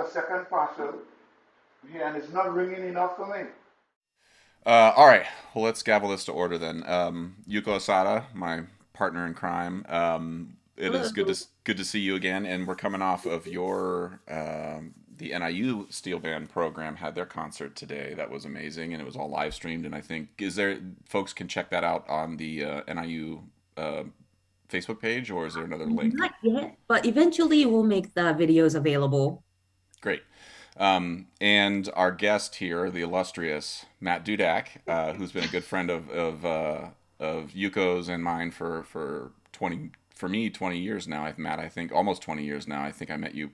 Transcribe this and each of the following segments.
a second parcel here, and it's not ringing enough for me. All right. Well, let's gavel this to order then. Yuko Asada, my partner in crime. It is Hello. good to see you again, and we're coming off of your the NIU Steel Band program had their concert today. That was amazing, and it was all live streamed. And I think is there folks can check that out on the NIU Facebook page, or is there another link? Not yet, but eventually we'll make the videos available. Great. And our guest here, the illustrious Matt Dudack, who's been a good friend of Yuko's and mine for 20 years now. I've Matt, I think almost 20 years now. I think I met you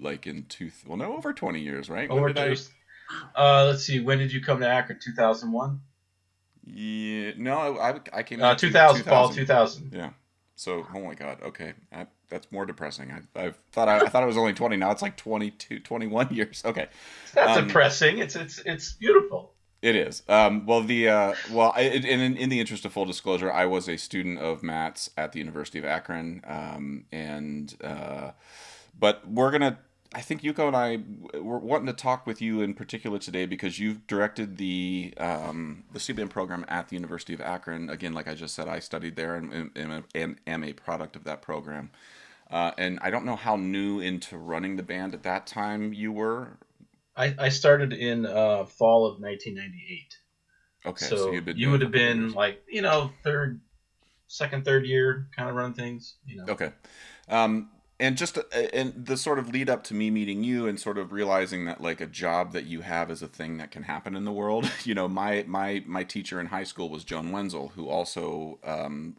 like in over 20 years, right? When Over did I? to, let's see, when did you come to Akron? 2001? Yeah, no, I came in 2000, fall 2000. 2000. Yeah. So, oh my God. Okay, that's more depressing. I thought I was only 20. Now it's like 22, 21 years. Okay. That's Um, depressing. It's beautiful. It is. In the interest of full disclosure, I was a student of Matt's at the University of Akron, but we're gonna. I think Yuko and I were wanting to talk with you in particular today because you've directed the CBM program at the University of Akron. Again, like I just said, I studied there and am a product of that program. And I don't know how new into running the band at that time you were. I started in fall of 1998. Okay, so So you've been you doing would it for have a couple of been years. like, third year kind of run things. Okay. And just and the sort of lead up to me meeting you and sort of realizing that like a job that you have is a thing that can happen in the world. My teacher in high school was Joan Wenzel, who also,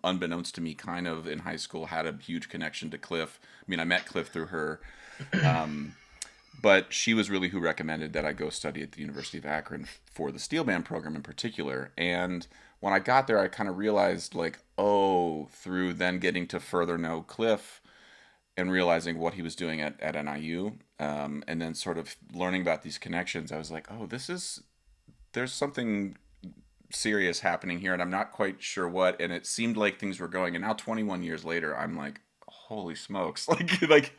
unbeknownst to me, kind of in high school had a huge connection to Cliff. I mean, I met Cliff through her, um, but she was really who recommended that I go study at the University of Akron for the steel band program in particular. And when I got there, I kind of realized like, oh, through then getting to further know Cliff and realizing what he was doing at NIU, and then sort of learning about these connections, I was like, oh, there's something serious happening here, and I'm not quite sure what. And it seemed like things were going, and now 21 years later, I'm like, holy smokes, like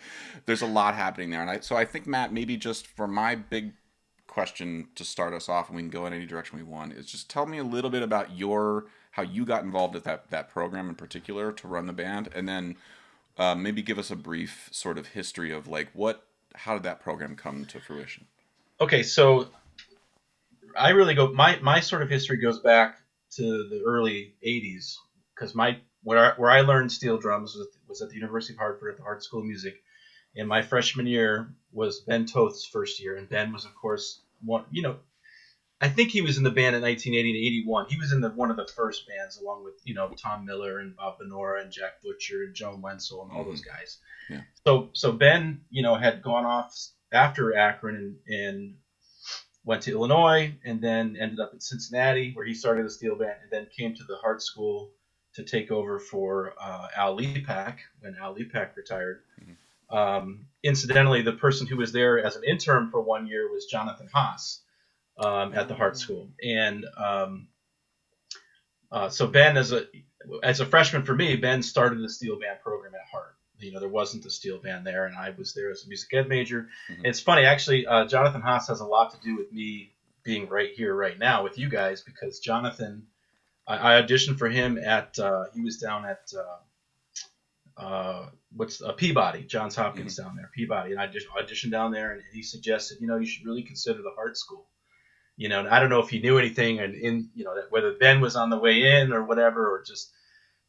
there's a lot happening there. And I think Matt, maybe just for my big question to start us off, and we can go in any direction we want, is just tell me a little bit about your how you got involved with that program in particular to run the band, and then maybe give us a brief sort of history of like how did that program come to fruition? Okay, so I really go my sort of history goes back to the early 80s because my where I learned steel drums was at the University of Hartford at the Hart School of Music. And my freshman year was Ben Toth's first year, and Ben was, of course, I think he was in the band in 1980 and 81. He was in one of the first bands, along with Tom Miller and Bob Benora and Jack Butcher and Joan Wenzel and all Mm-hmm. those guys. Yeah. So Ben, had gone off after Akron and went to Illinois, and then ended up in Cincinnati where he started a steel band, and then came to the Hart School to take over for Al Lepak when Al Lepak retired. Mm-hmm. Incidentally, the person who was there as an intern for 1 year was Jonathan Haas at the Hart Oh. School, and so Ben, as a freshman for me, Ben started the steel band program at Hart. There wasn't a steel band there, and I was there as a music ed major. Mm-hmm. And it's funny, actually, Jonathan Haas has a lot to do with me being right here, right now with you guys, because Jonathan, I auditioned for him at he was down at Peabody, Johns Hopkins down there, Peabody, and I just auditioned down there, and he suggested, you should really consider the Hart School. And I don't know if he knew anything, and that whether Ben was on the way in or whatever, or just,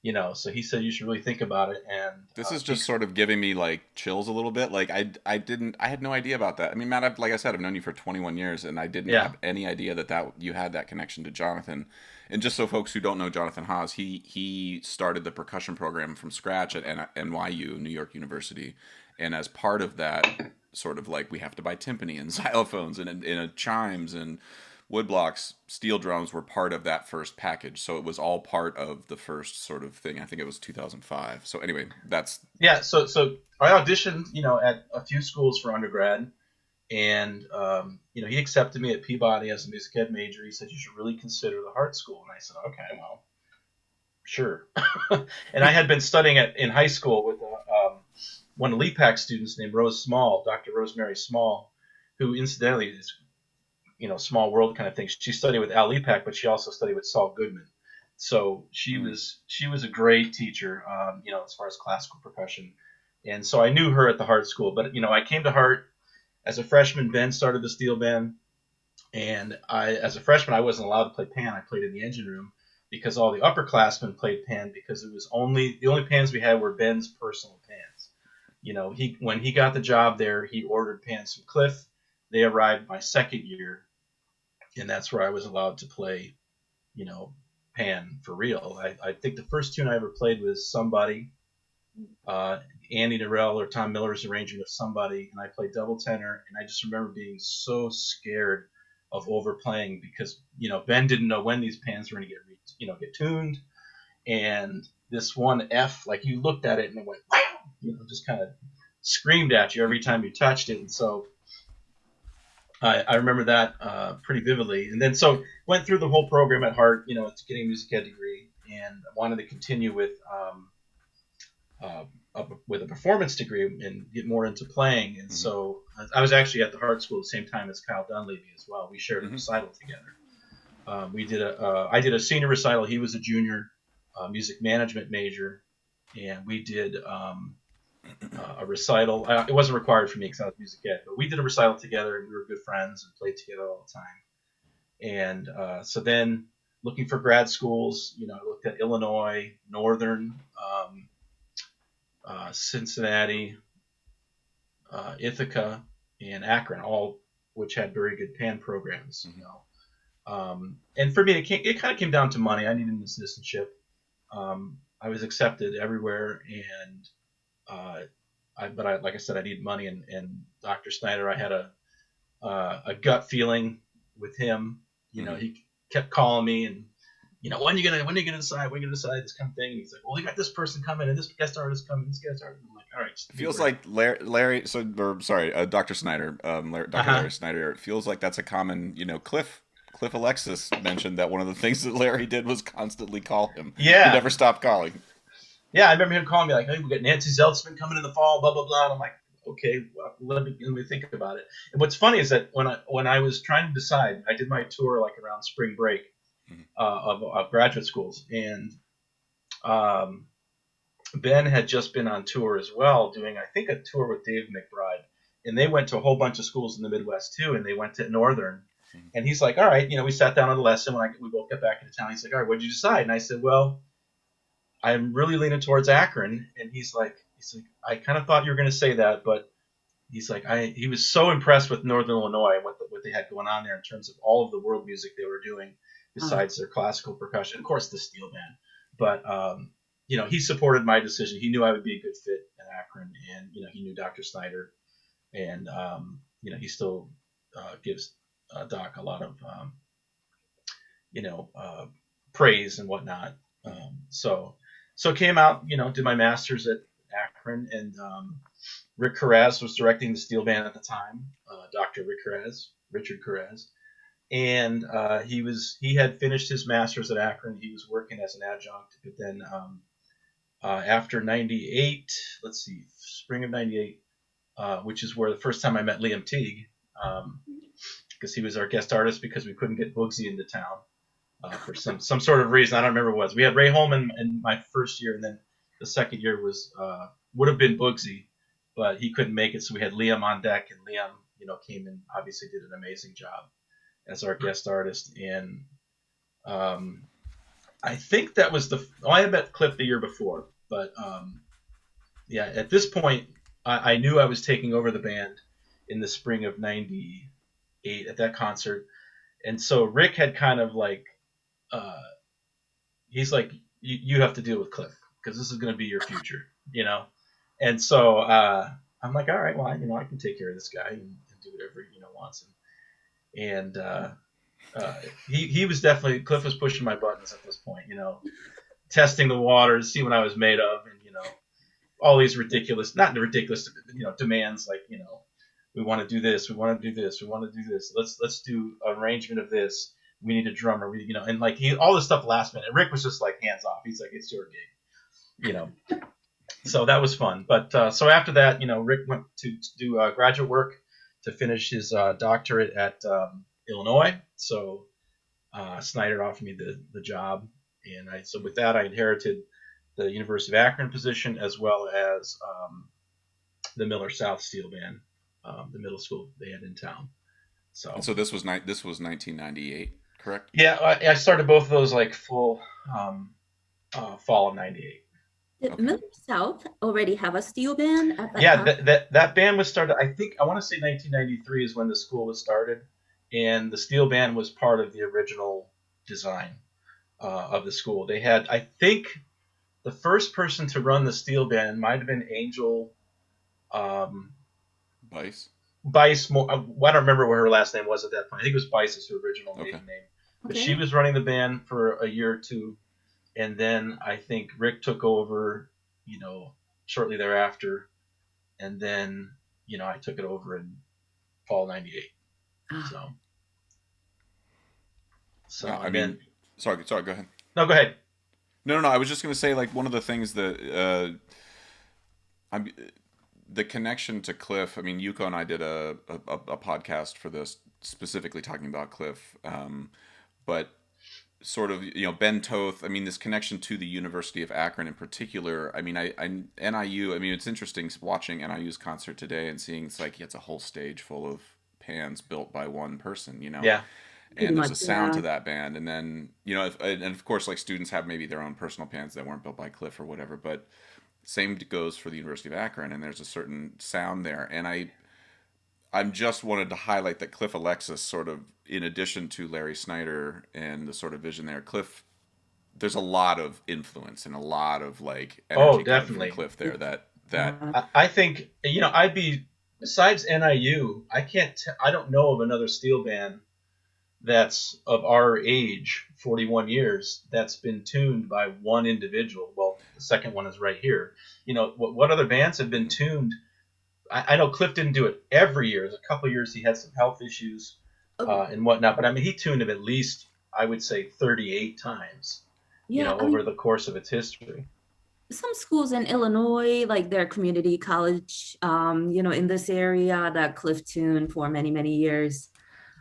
so he said you should really think about it. And This is just sort of giving me like chills a little bit. Like I had no idea about that. I mean, Matt, like I said, I've known you for 21 years, and I didn't yeah, have any idea that you had that connection to Jonathan. And just so folks who don't know Jonathan Haas, he started the percussion program from scratch at NYU, New York University, and as part of that, sort of like we have to buy timpani and xylophones and chimes and woodblocks. Steel drums were part of that first package, so it was all part of the first sort of thing. I think it was 2005. So anyway, that's yeah. So I auditioned, at a few schools for undergrad, and he accepted me at Peabody as a music ed major. He said you should really consider the Hart School, and I said, okay, well, sure. And I had been studying in high school with one of Lepak students named Rose Small, Dr. Rosemary Small, who incidentally is, small world kind of thing. She studied with Al Lepak, but she also studied with Saul Goodman. So she was a great teacher, as far as classical percussion. And so I knew her at the Hart School. But, I came to Hart as a freshman. Ben started the steel band. And as a freshman, I wasn't allowed to play pan. I played in the engine room because all the upperclassmen played pan because it was the only pans we had were Ben's personal pans. When he got the job there, he ordered pans from Cliff. They arrived my second year, and that's where I was allowed to play, pan for real. I think the first tune I ever played was Somebody, Andy Narell or Tom Miller's arrangement of Somebody, and I played double tenor, and I just remember being so scared of overplaying because, Ben didn't know when these pans were going to get tuned, and this one F, like you looked at it and it went, wow, just kind of screamed at you every time you touched it, and so I remember that pretty vividly. And then so went through the whole program at Hart, getting a music ed degree, and wanted to continue with a performance degree and get more into playing. And so I was actually at the Hart School at the same time as Kyle Dunleavy as well. We shared a recital together. I did a senior recital. He was a junior music management major, and we did a recital. It wasn't required for me because I was music ed, but we did a recital together, and we were good friends and played together all the time. And so then looking for grad schools, I looked at Illinois, Northern, Cincinnati, Ithaca, and Akron, all which had very good pan programs. And for me, it kind of came down to money. I needed an assistantship. I was accepted everywhere, and like I said, I needed money. And Dr. Snyder, I had a gut feeling with him. He kept calling me and, when are you gonna decide? When are you gonna decide this kind of thing? And he's like, well, we got this person coming, and this guest artist coming, this guest artist. I'm like, all right. It feels like Dr. Snyder, Dr. Larry Snyder. It feels like that's a common, Cliff Alexis mentioned that one of the things that Larry did was constantly call him. Yeah. He never stopped calling. Yeah, I remember him calling me like, hey, we got Nancy Zeltzman coming in the fall, blah, blah, blah. And I'm like, okay, well, let me think about it. And what's funny is that when I was trying to decide, I did my tour like around spring break of graduate schools. And Ben had just been on tour as well, doing, I think, a tour with Dave McBride. And they went to a whole bunch of schools in the Midwest, too, and they went to Northern. And he's like, all right, we sat down on the lesson when we both got back into town. He's like, all right, what did you decide? And I said, well, I'm really leaning towards Akron. And he's like, I kind of thought you were going to say that, but he's like, he was so impressed with Northern Illinois and what they had going on there in terms of all of the world music they were doing besides their classical percussion, of course, the steel band. But, he supported my decision. He knew I would be a good fit in Akron, and, he knew Dr. Snyder. And, he still gives Doc a lot of, praise and whatnot. So came out, did my master's at Akron, and Rick Carraz was directing the steel band at the time, Dr. Richard Carraz. And he had finished his master's at Akron. He was working as an adjunct, but then after 98, spring of 98, which is where the first time I met Liam Teague, because he was our guest artist because we couldn't get Bugsy into town for some sort of reason. I don't remember what it was. We had Ray Holman in my first year, and then the second year would have been Bugsy, but he couldn't make it, so we had Liam on deck, and Liam, came in, obviously did an amazing job as our guest artist. And I think that was I had met Cliff the year before, but at this point, I knew I was taking over the band in the spring of 98 at that concert. And so Rick had kind of like, he's like, you have to deal with Cliff because this is going to be your future, And so I'm like, all right, well, I can take care of this guy and do whatever he wants. And he was definitely, Cliff was pushing my buttons at this point, testing the waters, see what I was made of, and all these not ridiculous, demands like, we want to do this, we want to do this, we want to do this. Let's do an arrangement of this. We need a drummer, and like all this stuff last minute. Rick was just like hands off. He's like, it's your gig, So that was fun. But so after that, Rick went to do graduate work to finish his doctorate at Illinois. So Snyder offered me the job, and so with that I inherited the University of Akron position as well as the Miller South Steel Band, the middle school band in town. So this was 1998, correct? Yeah, I started both of those like full fall of '98. Did Okay. Miller South already have a steel band at that Yeah, time? that band was started. I want to say 1993 is when the school was started, and the steel band was part of the original design of the school. They had, I think, the first person to run the steel band might have been Angel Bice. Bice. I don't remember what her last name was at that point. I think it was Bice's her original maiden Okay. name. But Okay. she was running the band for a year or two, and then I think Rick took over, shortly thereafter, and then I took it over in fall '98. Ah, So I and mean, then sorry, go ahead. no, go ahead. No. I was just going to say, like, one of the things that I'm the connection to Cliff. I mean, Yuko and I did a podcast for this specifically talking about Cliff, but sort of Ben Toth. I mean, this connection to the University of Akron in particular. I mean, I NIU. I mean, it's interesting watching NIU's concert today and seeing it's like it's a whole stage full of pans built by one person. Yeah, pretty And there's much, a sound yeah. to that band, and then and of course, like students have maybe their own personal pans that weren't built by Cliff or whatever, but same goes for the University of Akron, and there's a certain sound there. And I'm just wanted to highlight that Cliff Alexis, sort of in addition to Larry Snyder and the sort of vision there, Cliff, there's a lot of influence and a lot of like energy coming from definitely. Cliff there. That I think I'd be besides NIU. I don't know of another steel band that's of our age, 41 years, that's been tuned by one individual. Well, the second one is right here. What other bands have been tuned? I know Cliff didn't do it every year. There's a couple of years he had some health issues Oh, and whatnot, but I mean, he tuned it at least, I would say, 38 times, yeah, I over mean, the course of its history. some schools in Illinois, like their community college, in this area that Cliff tuned for many, many years.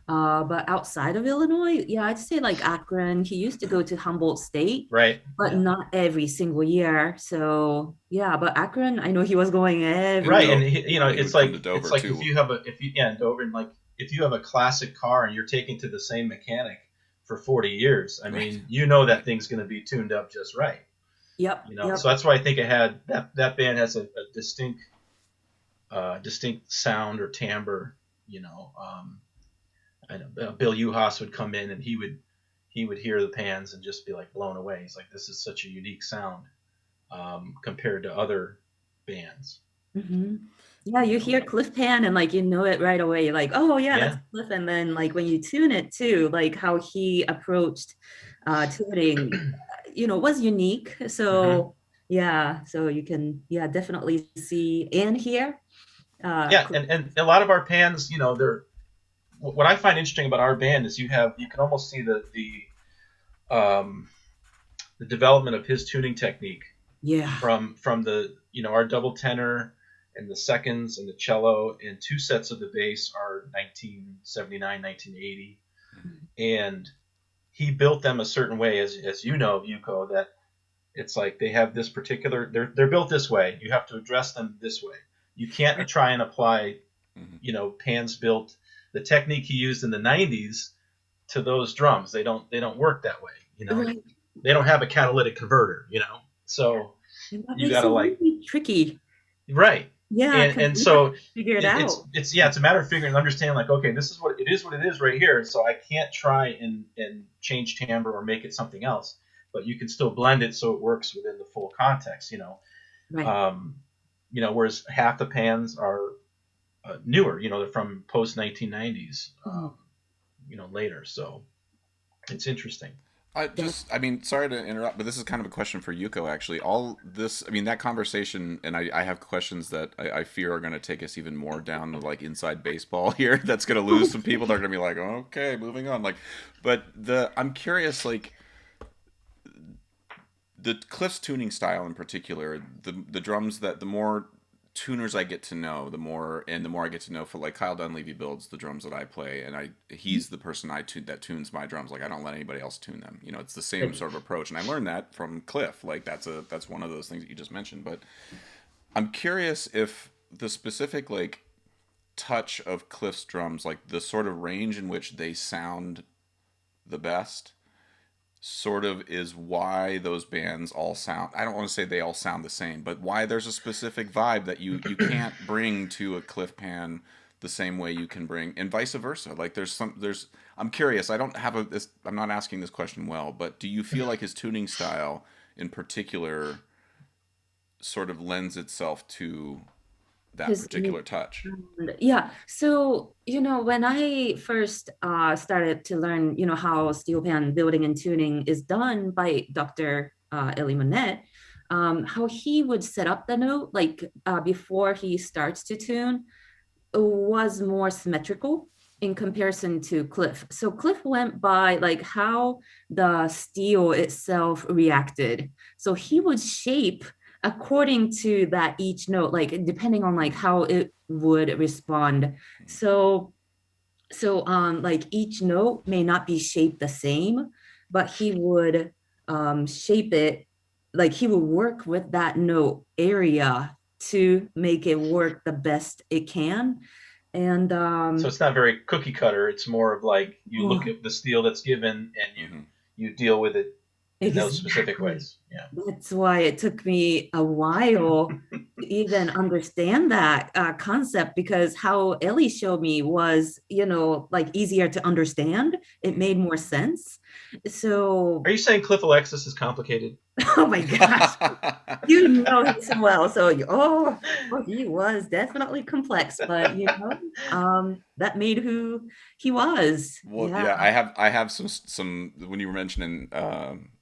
But outside of Illinois, yeah, I'd say like Akron. He used to go to Humboldt State, Right. but Yeah. not every single year. So yeah, but Akron, I know he was going every Right, year. and he it's would come to like Dover too. in Dover, and like if you have a classic car and you're taking to the same mechanic for 40 years, I mean, that thing's going to be tuned up just right. Yep, yep. So that's why I think it had that band has a distinct sound or timbre. I know Bill Uhas would come in and he would hear the pans and just be like blown away. He's like, this is such a unique sound compared to other bands. hmm Yeah, you hear Cliff Pan and like you know it right away. You're like, oh yeah, that's Yeah. Cliff. And then like when you tune it too, like how he approached tuning, was unique. So yeah, so you can definitely see and hear. Yeah, and a lot of our pans, they're what I find interesting about our band is you can almost see the development of his tuning technique Yeah. from the our double tenor and the seconds and the cello and two sets of the bass are 1979 1980, and he built them a certain way, as you know, Yuko, that it's like they have this particular they're built this way. You have to address them this way. You can't try and apply pans built the technique he used in the 90s to those drums. They don't work that way. Right. They don't have a catalytic converter. So And that you makes got to it like really tricky. right. Yeah, 'cause And you so have to figure it out. it's a matter of figuring and understanding like, okay, this is what it is right here. So I can't try and change timbre or make it something else, but you can still blend it so it works within the full context. Right. Whereas half the pans are newer. They're from post 1990s. Later. So it's interesting. I mean, sorry to interrupt, but this is kind of a question for Yuko, actually. All this, I mean, that conversation, and I have questions that I fear are going to take us even more down to, like, inside baseball here. That's going to lose some people. They're going to be like, okay, moving on. Like, but I'm curious, like, the Cliff's tuning style in particular, the drums that the more tuners I get to know, the more I get to know, for like Kyle Dunleavy builds the drums that I play, and he's the person that tunes my drums. Like I don't let anybody else tune them. You know, it's the same sort of approach, and I learned that from Cliff. Like that's one of those things that you just mentioned. But I'm curious if the specific like touch of Cliff's drums, like the sort of range in which they sound the best, sort of is why those bands all sound, I don't want to say they all sound the same, but why there's a specific vibe that you can't bring to a Cliff Pan the same way you can bring, and vice versa. Like I'm curious, I'm not asking this question well, but do you feel like his tuning style in particular sort of lends itself to that particular touch? Yeah. So, when I first started to learn, how steel pan building and tuning is done by Dr. Elie Monette, how he would set up the note, like before he starts to tune, was more symmetrical in comparison to Cliff. So Cliff went by like how the steel itself reacted. So he would shape according to that each note, like depending on like how it would respond. So like each note may not be shaped the same, but he would shape it, like he would work with that note area to make it work the best it can. And so it's not very cookie cutter. It's more of like you look at the steel that's given and you deal with it in those specific ways. Yeah. That's why it took me a while to even understand that concept, because how Ellie showed me was, like easier to understand. It made more sense. So are you saying Cliff Alexis is complicated? Oh my gosh. You know him so well. So he was definitely complex, but that made who he was. Well, yeah, I have some when you were mentioning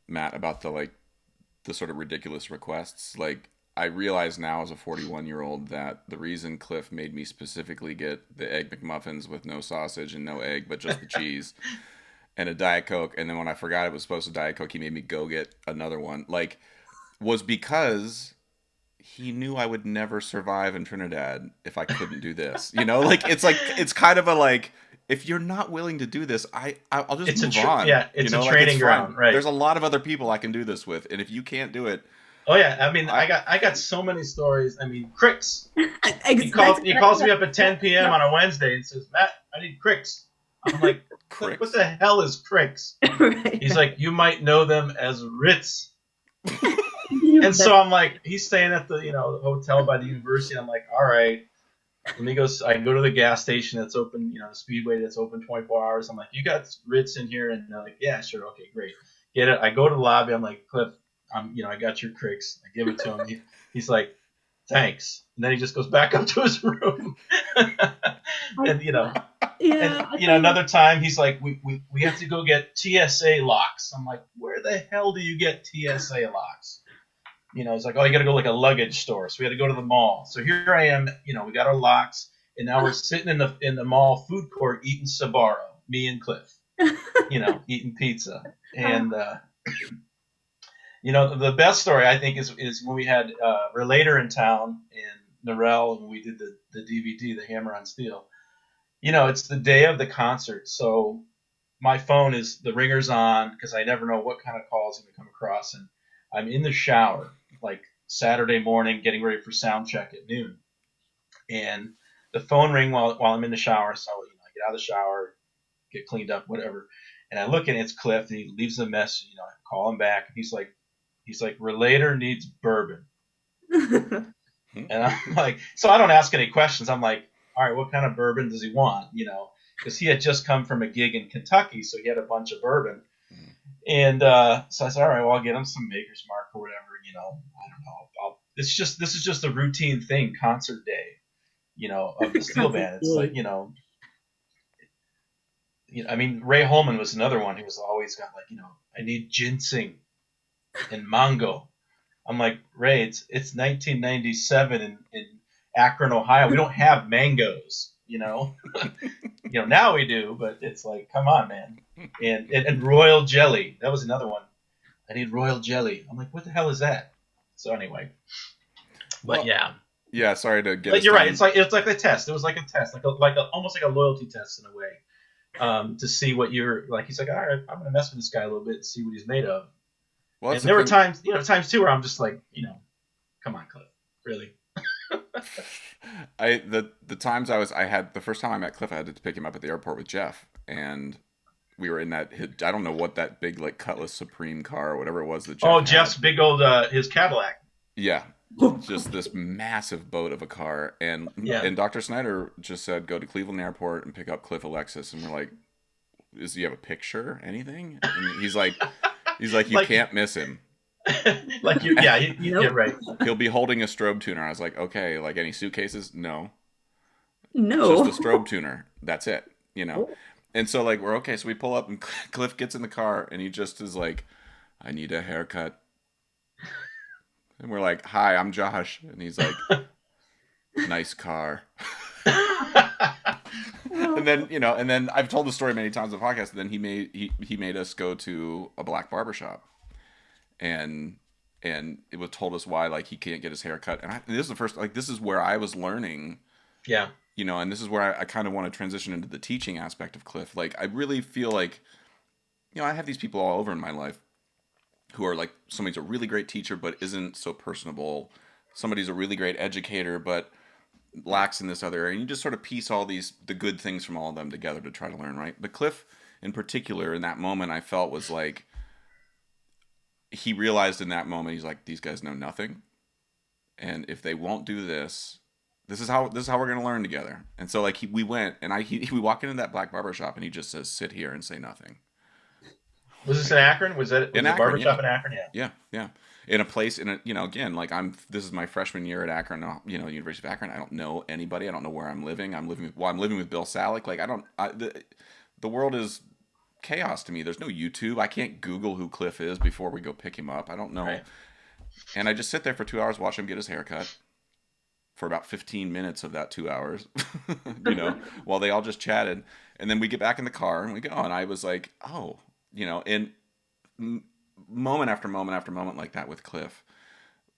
Matt about the sort of ridiculous requests, like I realize now as a 41-year-old that the reason Cliff made me specifically get the Egg McMuffins with no sausage and no egg, but just the cheese and a Diet Coke, and then when I forgot it was supposed to Diet Coke, he made me go get another one, was because he knew I would never survive in Trinidad if I couldn't do this. It's kind of a if you're not willing to do this, I'll just move on. Yeah, it's a training ground, right? There's a lot of other people I can do this with, and if you can't do it. Oh yeah, I mean, I got so many stories. I mean, Cricks. He calls me up at 10 p.m. on a Wednesday and says, "Matt, I need Cricks." I'm like, "What the hell is Cricks?" Right. He's like, "You might know them as Ritz." And so I'm like, he's staying at the hotel by the university. I'm like, all right. Let me go. I can go to the gas station that's open, the Speedway that's open 24 hours. I'm like, you got Ritz in here? And they're like, yeah, sure. Okay, great. Get it. I go to the lobby. I'm like, Cliff, I got your Cricks. I give it to him. He's like, thanks. And then he just goes back up to his room. And, another time he's like, we have to go get TSA locks. I'm like, where the hell do you get TSA locks? It's like, oh, you got to go a luggage store. So we had to go to the mall. So here I am, we got our locks, and now we're sitting in the mall food court eating Sbarro, me and Cliff, eating pizza. And, the best story I think is when we had Relator in town in Norrell, and we did the DVD, the Hammer on Steel. It's the day of the concert. So my phone the ringer's on because I never know what kind of call is going to come across. And I'm in the shower, Saturday morning, getting ready for sound check at noon. And the phone rang while I'm in the shower. So, I get out of the shower, get cleaned up, whatever. And I look and it's Cliff, and he leaves a message. I call him back. And he's like, Relator needs bourbon. And I'm like, so I don't ask any questions. I'm like, all right, what kind of bourbon does he want? Because he had just come from a gig in Kentucky, so he had a bunch of bourbon. And so I said, all right, well, I'll get him some Maker's Mark or whatever, I don't know. This is just a routine thing, concert day, of the steel band. It's like, I mean, Ray Holman was another one who was always got I need ginseng and mango. I'm like, Ray, it's 1997 in Akron, Ohio. We don't have mangoes, now we do, but it's like, come on, man. And royal jelly. That was another one. I need royal jelly. I'm like, what the hell is that? So anyway, but yeah. Yeah, sorry to get But us you're right. down. It's like a test. It was like a test, almost like a loyalty test in a way, to see what you're like. He's like, all right, I'm gonna mess with this guy a little bit and see what he's made of. Well, that's And the there were thing. times, times too where I'm just like, come on, Cliff, really. The times I had the first time I met Cliff, I had to pick him up at the airport with Jeff, and we were in that. I don't know what that big like Cutlass Supreme car or whatever it was that Jeff Oh, had. Jeff's big old his Cadillac. Yeah, just this massive boat of a car, and Yeah. Dr. Snyder just said go to Cleveland Airport and pick up Cliff Alexis, and we're like, "Does he have a picture? Anything?" And he's like, you Like- can't miss him. Like you, yeah, you, Nope. yeah, right. He'll be holding a strobe tuner. I was like, okay, like any suitcases? No, No. just a strobe tuner. That's it, you know. And so like we're okay. So we pull up and Cliff gets in the car and he just is like, I need a haircut. And we're like, hi, I'm Josh. And he's like, nice car. And then and then I've told the story many times on the podcast. And then he made us go to a black barbershop, and it was told us why like he can't get his hair cut. And this is the first this is where I was learning. Yeah. And this is where I kind of want to transition into the teaching aspect of Cliff. Like I really feel like I have these people all over in my life who are like somebody's a really great teacher but isn't so personable. Somebody's a really great educator but lacks in this other area. And you just sort of piece all the good things from all of them together to try to learn, right? But Cliff in particular, in that moment, I felt was like he realized in that moment, he's like, these guys know nothing. And if they won't do this, this is how we're going to learn together. And so like we went and we walk into that black barber shop and he just says, sit here and say nothing. Was this in Akron? Was that In the Akron, barbershop in Akron? Yeah. Yeah. In a place again, like this is my freshman year at Akron, University of Akron. I don't know anybody. I don't know where I'm living. I'm living with Bill Salick. Like the world is chaos to me. There's no YouTube. I can't Google who Cliff is before we go pick him up. I don't know. Right. And I just sit there for 2 hours, watch him get his hair cut for about 15 minutes of that 2 hours, while they all just chatted. And then we get back in the car and we go, and I was like, oh, and moment after moment after moment like that with Cliff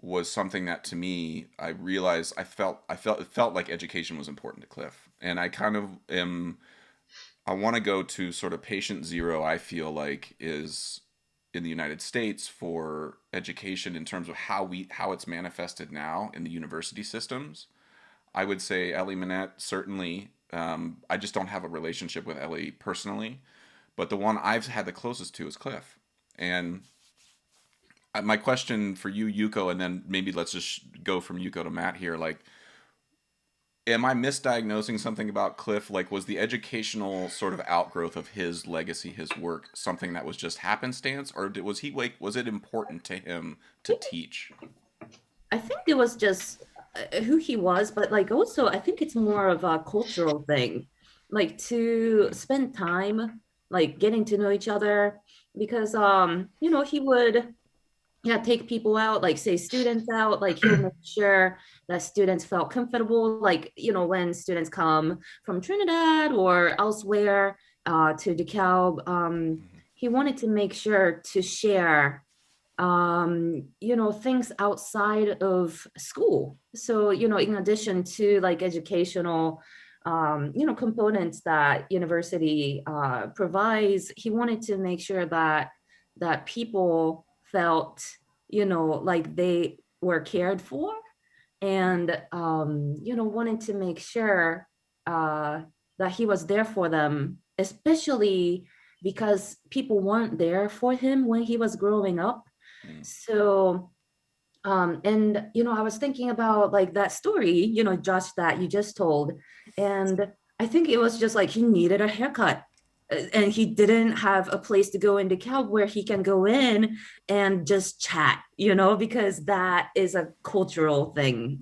was something that to me, I realized it felt like education was important to Cliff. And I kind of I want to go to sort of patient zero, I feel like is in the United States for education in terms of how it's manifested now in the university systems. I would say Ellie Manette, certainly. I just don't have a relationship with Ellie personally, but the one I've had the closest to is Cliff. And my question for you, Yuko, and then maybe let's just go from Yuko to Matt here. Like, am I misdiagnosing something about Cliff? Like, was the educational sort of outgrowth of his legacy, his work, something that was just happenstance, or was it important to him to teach? I think it was just who he was, but like also I think it's more of a cultural thing, like to spend time like getting to know each other, because he would take people out, like say students out, like he'll make sure that students felt comfortable, like when students come from Trinidad or elsewhere to DeKalb, he wanted to make sure to share things outside of school. So in addition to like educational components that university provides, he wanted to make sure that people felt like they were cared for, and wanted to make sure that he was there for them, especially because people weren't there for him when he was growing up. So and I was thinking about like that story, Josh, that you just told, and I think it was just like he needed a haircut, and he didn't have a place to go in DeKalb where he can go in and just chat, because that is a cultural thing,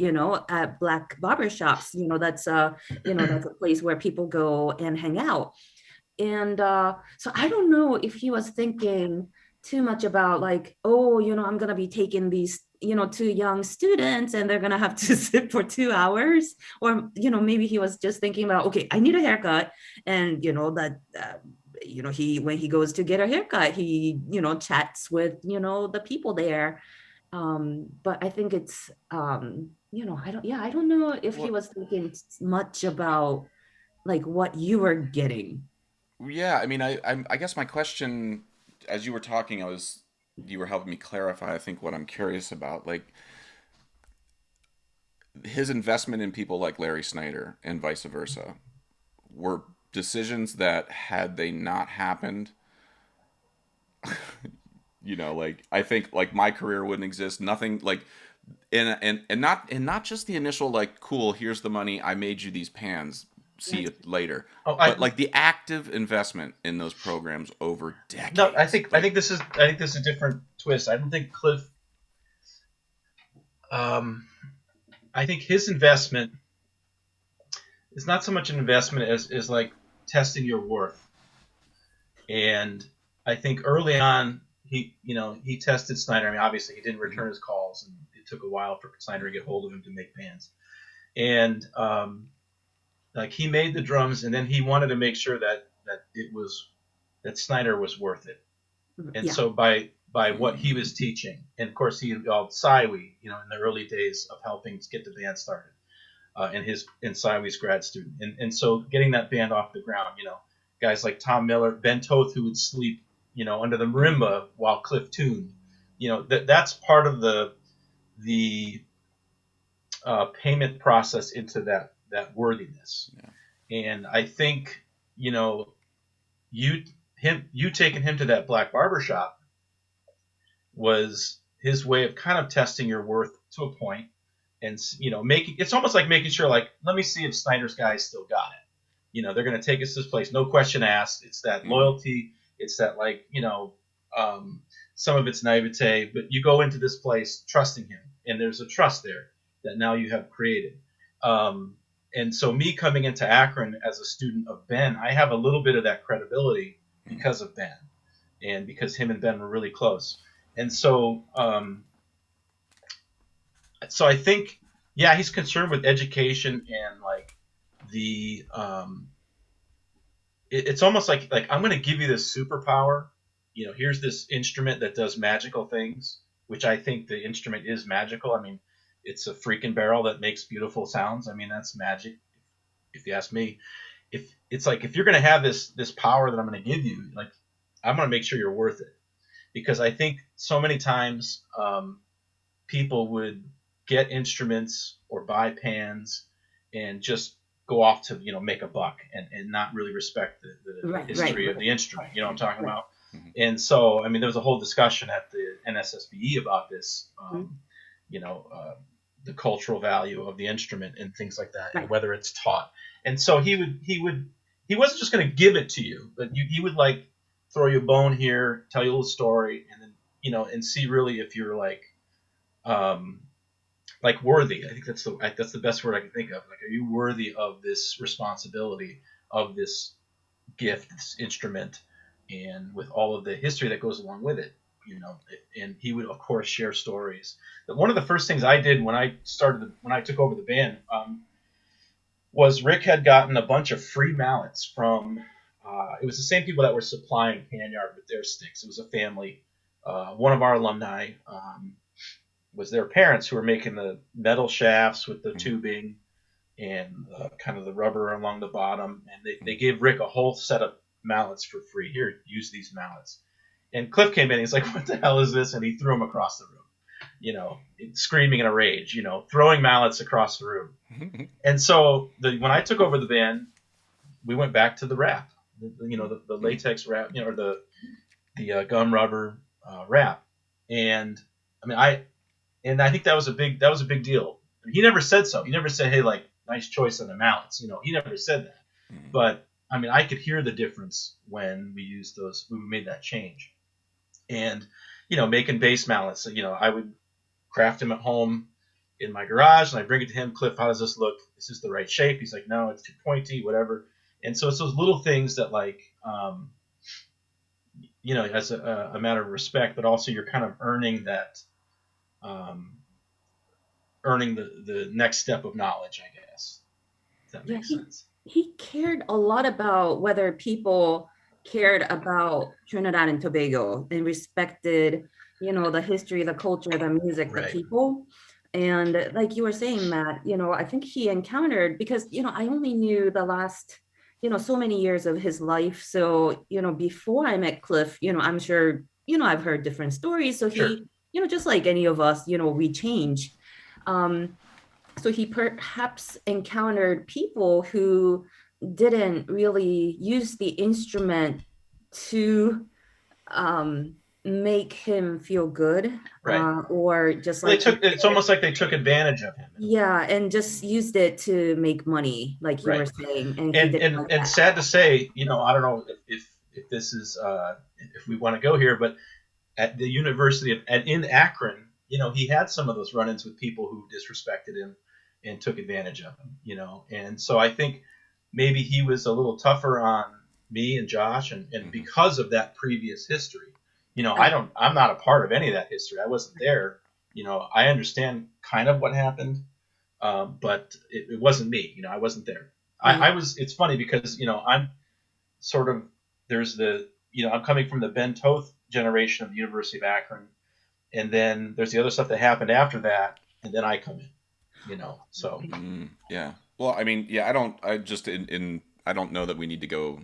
at black barbershops, that's that's a place where people go and hang out. And so I don't know if he was thinking too much about like, oh, I'm going to be taking these, two young students and they're going to have to sit for 2 hours. Or, maybe he was just thinking about, okay, I need a haircut. And, when he goes to get a haircut, he, chats with, the people there. But I think it's I don't know if he Well, was thinking much about like what you were getting. yeah, I mean, I guess my question, as you were talking, you were helping me clarify, I think, what I'm curious about. Like, his investment in people like Larry Snyder and vice versa were decisions that, had they not happened, like, I think, like, my career wouldn't exist. Nothing, like, and not just the initial, like, cool, here's the money, I made you these pans, see you later, Oh, but like the active investment in those programs over no, decades. I Like, think this is a different twist. I don't think Cliff. Um, I think his investment is not so much an investment as like testing your worth. And I think early on he tested Snyder. I mean, obviously he didn't return his calls, and it took a while for Snyder to get hold of him to make pans. And like, he made the drums, and then he wanted to make sure that Snyder was worth it. And Yeah. so by what he was teaching, and of course he involved Siwi, in the early days of helping to get the band started, in Siwi's grad student, and so getting that band off the ground, guys like Tom Miller, Ben Toth, who would sleep, under the marimba while Cliff tuned, that's part of the payment process into that worthiness. yeah. And I think, you taking him to that black barber shop was his way of kind of testing your worth to a point, and making it's almost like making sure, like, let me see if Snyder's guys still got it. They're going to take us to this place, no question asked. It's that loyalty. It's that, like, some of it's naivete, but you go into this place trusting him, and there's a trust there that now you have created. And so me coming into Akron as a student of Ben, I have a little bit of that credibility because of Ben, and because him and Ben were really close. And so, so I think, yeah, he's concerned with education, and like the, it's almost like I'm going to give you this superpower. Here's this instrument that does magical things, which I think the instrument is magical. I mean, it's a freaking barrel that makes beautiful sounds. I mean, that's magic, if you ask me. If it's like, if you're going to have this power that I'm going to give you, like, I'm going to make sure you're worth it, because I think so many times people would get instruments or buy pans and just go off to make a buck, and not really respect the history of the instrument. You know what I'm talking about? And so, I mean, there was a whole discussion at the NSSBE about this, the cultural value of the instrument and things like that, and whether it's taught. And so he wasn't just going to give it to you, but he would, like, throw you a bone here, tell you a little story, and then and see really if you're like worthy. I think that's the best word I can think of. Like, are you worthy of this responsibility, of this gift, this instrument, and with all of the history that goes along with it? And he would, of course, share stories. But one of the first things I did when I took over the band, was Rick had gotten a bunch of free mallets from. It was the same people that were supplying Panyard with their sticks. It was a family. One of our alumni was their parents, who were making the metal shafts with the tubing and kind of the rubber along the bottom. And they gave Rick a whole set of mallets for free. Here, use these mallets. And Cliff came in. He's like, "What the hell is this?" And he threw them across the room, screaming in a rage, throwing mallets across the room. And so when I took over the band, we went back to the wrap, the latex wrap, or the gum rubber wrap. And I mean, I think that was a big deal. He never said so. He never said, "Hey, like, nice choice on the mallets." He never said that. But I mean, I could hear the difference when we used those. We made that change. And making bass mallets. I would craft them at home in my garage, and I bring it to him. "Cliff, how does this look? Is this the right shape?" He's like, "No, it's too pointy, whatever." And so it's those little things that, like, as a matter of respect, but also you're kind of earning that, earning the next step of knowledge, I guess. If that makes sense. He cared a lot about whether people cared about Trinidad and Tobago and respected the history, the culture, the music, the Right. people. And like you were saying, Matt, I think he encountered, because, I only knew the last, so many years of his life. So, before I met Cliff, I'm sure, I've heard different stories. So Sure. he, just like any of us, we change. Um, so he perhaps encountered people who didn't really use the instrument to um, make him feel good, Right. or just Well, like you it's said, almost like they took advantage of him. yeah, and just used it to make money, like you were Right. saying, and he And didn't and like and that. sad to say, I don't know if this is if we want to go here, but at the University in Akron, he had some of those run-ins with people who disrespected him and took advantage of him, and so I think maybe he was a little tougher on me and Josh, and because of that previous history, I'm not a part of any of that history. I wasn't there. I understand kind of what happened, but it wasn't me. I wasn't there. Yeah. I was. It's funny because I'm sort of there's I'm coming from the Ben Toth generation of the University of Akron, and then there's the other stuff that happened after that, and then I come in. So Yeah. Well, I mean, yeah, I just I don't know that we need to go.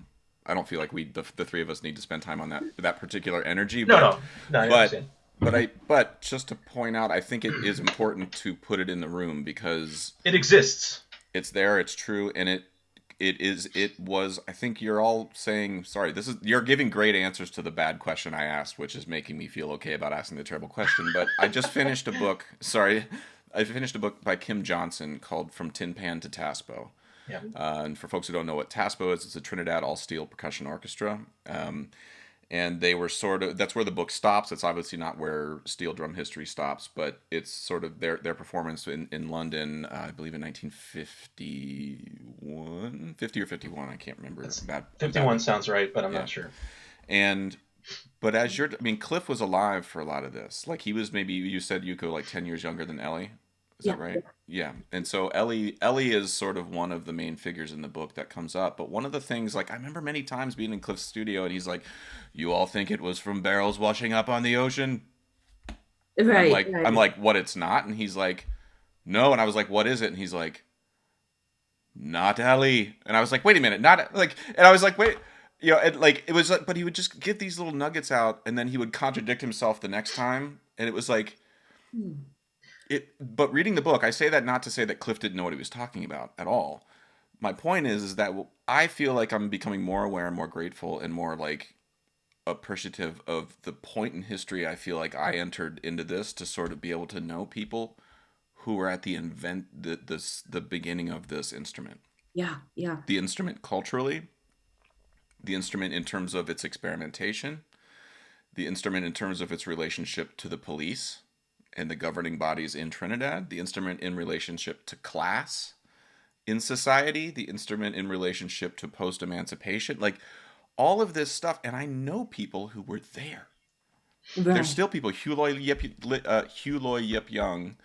I don't feel like the three of us need to spend time on that particular energy, no, I but understand. but just to point out, I think it is important to put it in the room because It exists. it's there, it's true, and it was. I think you're all saying sorry. You're giving great answers to the bad question I asked, which is making me feel okay about asking the terrible question. But I just finished a book. Sorry, I finished a book by Kim Johnson called From Tin Pan to Taspo. Yeah. And for folks who don't know what Taspo is, it's a Trinidad all steel percussion orchestra. And they were that's where the book stops. It's obviously not where steel drum history stops, but it's sort of their performance in London, I believe in 1951, 50 or 51, I can't remember. 51 sounds right, but I'm Yeah. not sure. And but I mean, Cliff was alive for a lot of this. Like he was, maybe you said, Yuko, like 10 years younger than Ellie. Is Yeah. that right? Yeah. And so Ellie is sort of one of the main figures in the book that comes up. But one of the things, like, I remember many times being in Cliff's studio and he's like, "You all think it was from barrels washing up on the ocean?" And Right, I'm right. like, "What, it's not?" And he's like, "No." And I was like, "What is it?" And he's like, "Not Ellie." And I was like, "Wait a minute, not like," and I was like, "Wait." And like it was like, but he would just get these little nuggets out, and then he would contradict himself the next time, and it was like, Hmm. But reading the book, I say that not to say that Cliff didn't know what he was talking about at all. My point is that I feel like I'm becoming more aware and more grateful and more like appreciative of the point in history. I feel like I entered into this to sort of be able to know people who were at the beginning of this instrument. Yeah, yeah. The instrument culturally, the instrument in terms of its experimentation, the instrument in terms of its relationship to the police and the governing bodies in Trinidad, the instrument in relationship to class in society, the instrument in relationship to post emancipation, like all of this stuff. And I know people who were there. There's Right. still people. Hugh Loy Yip Young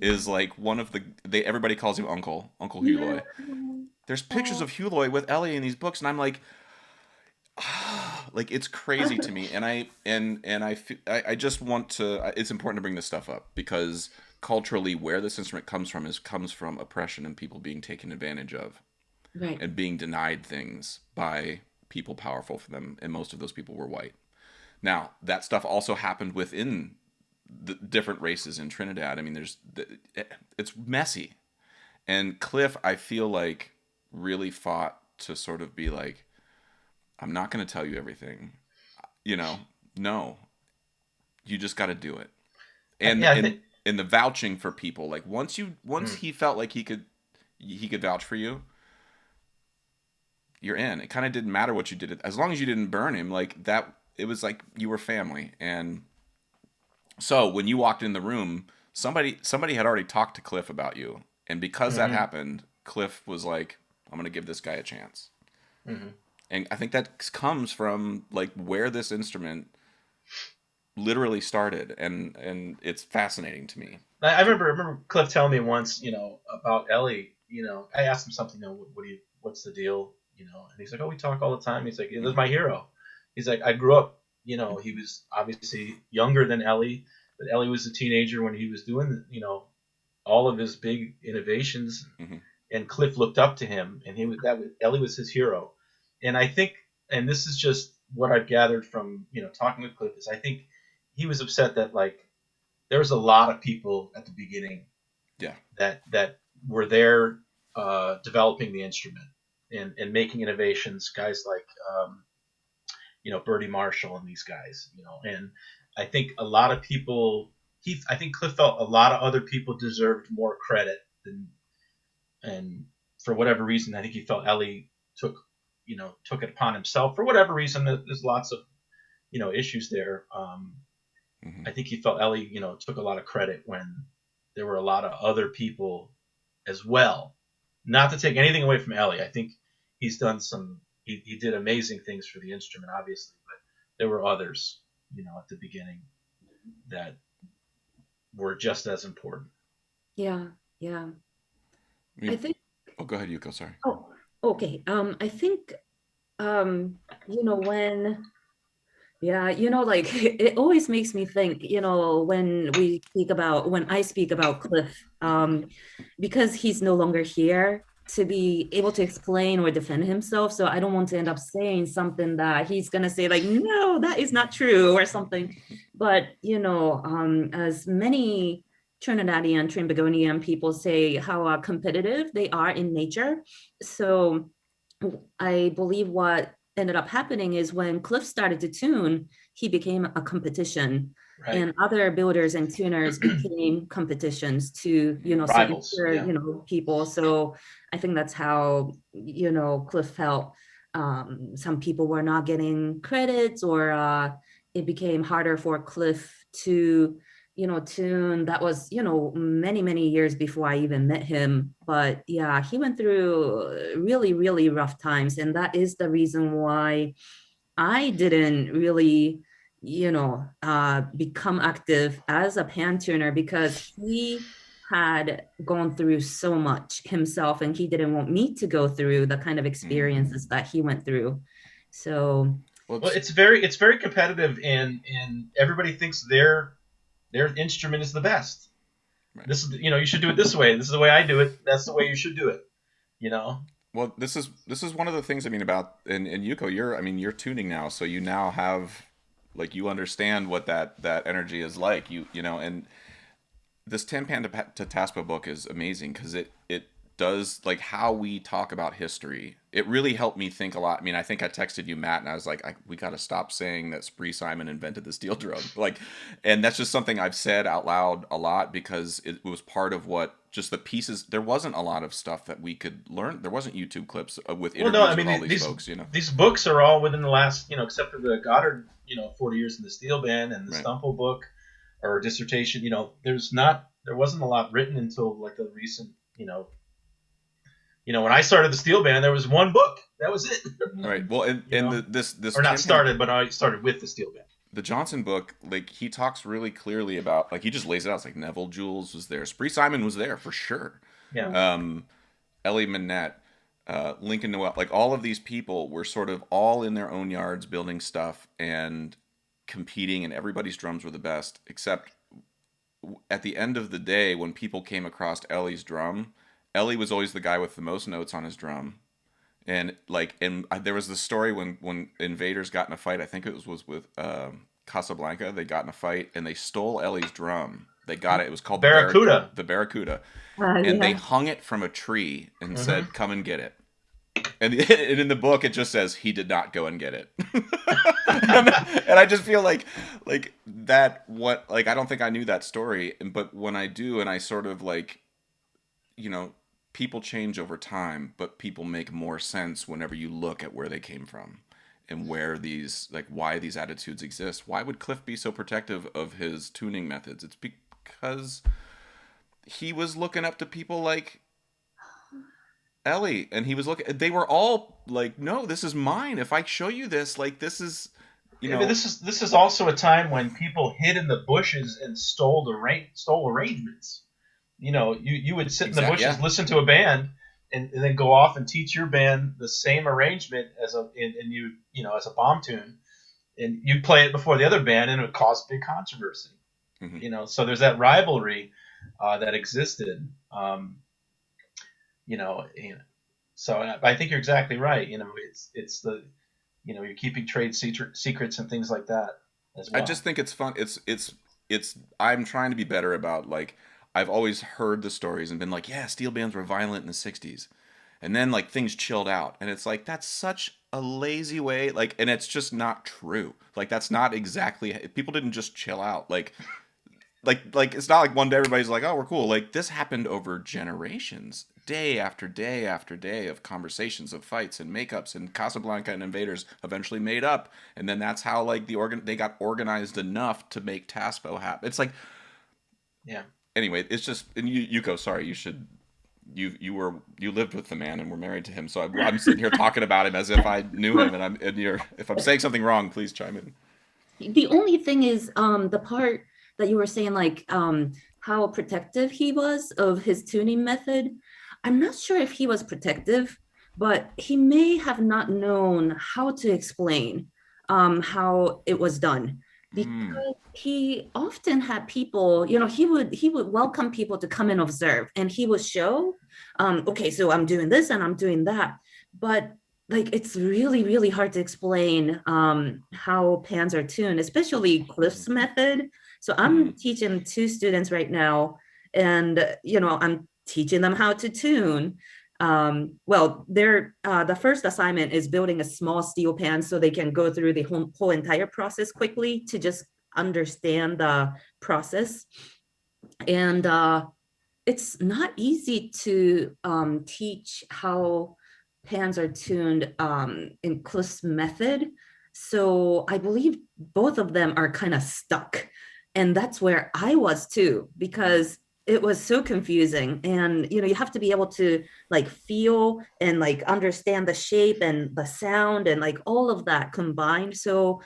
is like one of everybody calls him Uncle Hugh Yeah. Loy. There's pictures Oh. of Hugh Loy with Ellie in these books, and I'm like, like it's crazy to me. And I just want to. It's important to bring this stuff up because culturally, where this instrument comes from oppression and people being taken advantage of Right. and being denied things by people powerful for them, and most of those people were white. Now, that stuff also happened within the different races in Trinidad. I mean, it's messy. And Cliff, I feel like, really fought to sort of be like, I'm not going to tell you everything. You know, no, you just got to do it. And Yeah, I and think. and the vouching for people, like once Mm. he felt like he could vouch for you, you're in. It kind of didn't matter what you did, as long as you didn't burn him. Like that, it was like you were family. And so when you walked in the room, somebody had already talked to Cliff about you, and because that Hmm. happened, Cliff was like, "I'm gonna give this guy a chance." Hmm. And I think that comes from like where this instrument literally started, and it's fascinating to me. I remember Cliff telling me once, about Ellie. I asked him something. What's the deal? And he's like, "Oh, we talk all the time." He's like, "This is Hmm. my hero." He's like, "I grew up. You know, he was obviously younger than Ellie, but Ellie was a teenager when he was doing, you know, all of his big innovations, Mm-hmm. and Cliff looked up to him, and Ellie was his hero. And I think, and this is just what I've gathered from, you know, talking with Cliff, is I think he was upset that, like, there was a lot of people at the beginning, Yeah, that were there developing the instrument and making innovations, guys like you know, Bertie Marshall and these guys, you know. And I think a lot of people, I think Cliff felt a lot of other people deserved more credit than, and for whatever reason, I think he felt Ellie took it upon himself for whatever reason. There's lots of, you know, issues there. mm-hmm. I think he felt Ellie, you know, took a lot of credit when there were a lot of other people as well. Not to take anything away from Ellie, I think he's done he did amazing things for the instrument, obviously, but there were others, you know, at the beginning that were just as important. Yeah, yeah. I think. Oh, go ahead, Yuko. Sorry. Oh, okay. I think, you know, yeah, you know, like it always makes me think, you know, when I speak about Cliff, because he's no longer here to be able to explain or defend himself. So I don't want to end up saying something that he's gonna say like, no, that is not true or something. But, you know, as many Trinidadian, Trinbagonian people say how competitive they are in nature. So I believe what ended up happening is when Cliff started to tune, he became a competition. Right. And other builders and tuners became competitions to, you know, Rivals, certain, yeah. you know, people. So I think that's how, you know, Cliff felt. Some people were not getting credits, or it became harder for Cliff to, you know, tune. That was, you know, many, many years before I even met him. But yeah, he went through really, really rough times. And that is the reason why I didn't really, you know, become active as a pan tuner, because he had gone through so much himself and he didn't want me to go through the kind of experiences that he went through. So well, it's very competitive, and everybody thinks their instrument is the best. Right. This is, you know, you should do it this way. This is the way I do it. That's the way you should do it. You know. Well, this is one of the things, I mean, about, and Yuko, you're tuning now, so you now have, like, you understand what that energy is like, you know, and this Tin Pan to Taspa book is amazing because it does, like, how we talk about history. It really helped me think a lot. I mean, I think I texted you, Matt, and I was like, we got to stop saying that Spree Simon invented the steel drum. Like, and that's just something I've said out loud a lot because it was part of what, just the pieces. There wasn't a lot of stuff that we could learn. There wasn't YouTube clips with interviews with all these folks, you know. These books are all within the last, you know, except for the Goddard, you know, 40 years in the steel band and the right. Stumple book or dissertation, you know, there wasn't a lot written until, like, the recent, you know, when I started the steel band, there was one book. That was it. Right. Well, and this or not started, but I started with the steel band. The Johnson book, like, he talks really clearly about, like, he just lays it out. It's like Neville Jules was there, Spree Simon was there for sure. Yeah. Ellie Minette, Lincoln Noel, like, all of these people were sort of all in their own yards building stuff and competing, and everybody's drums were the best. Except at the end of the day, when people came across Ellie's drum, Ellie was always the guy with the most notes on his drum. And, like, there was the story when Invaders got in a fight, I think it was with Casablanca, they got in a fight, and they stole Ellie's drum. They got it. It was called Barracuda. The Barracuda. And they hung it from a tree and said, come and get it. And in the book, it just says, he did not go and get it. And I just feel like that, I don't think I knew that story. But when I do, and I sort of, like, you know, people change over time, but people make more sense whenever you look at where they came from and where these, like, why these attitudes exist. Why would Cliff be so protective of his tuning methods? It's because he was looking up to people like Ellie, and they were all like, no, this is mine. If I show you this, like, this is, you know. But this is also a time when people hid in the bushes and stole arrangements. You know, you would sit in the bushes, listen to a band, and then go off and teach your band the same arrangement as a bomb tune, and you'd play it before the other band, and it would cause big controversy. Mm-hmm. So there's that rivalry that existed. You know, so I think you're exactly right. It's the you're keeping trade secrets and things like that as I well. just think it's fun. It's. I'm trying to be better about like I've always heard the stories and been like, yeah, steel bands were violent in the '60s, and then like things chilled out, and it's like that's such a lazy way. Like, and it's just not true. Like that's not exactly. People didn't just chill out. Like it's not like one day everybody's like, oh, we're cool. Like this happened over generations, day after day after day of conversations, of fights and makeups, and Casablanca and Invaders eventually made up, and then that's how like they got organized enough to make Taspo happen. It's like, Yeah. anyway, it's just, and Yuko, sorry, you lived with the man and were married to him, so I'm sitting here talking about him as if I knew him, if I'm saying something wrong, please chime in. The only thing is the part that you were saying, like how protective he was of his tuning method. I'm not sure if he was protective, but he may have not known how to explain how it was done, because he often had people, he would welcome people to come and observe, and he would show, okay, so I'm doing this and I'm doing that, but like it's really really hard to explain how pans are tuned, especially Cliff's method. So I'm teaching 2 students right now, and I'm teaching them how to tune. Well, the first assignment is building a small steel pan so they can go through the whole entire process quickly to just understand the process. And it's not easy to teach how pans are tuned in Cliff's method. So I believe both of them are kind of stuck. And that's where I was too, because it was so confusing. And you have to be able to like feel and like understand the shape and the sound and like all of that combined. So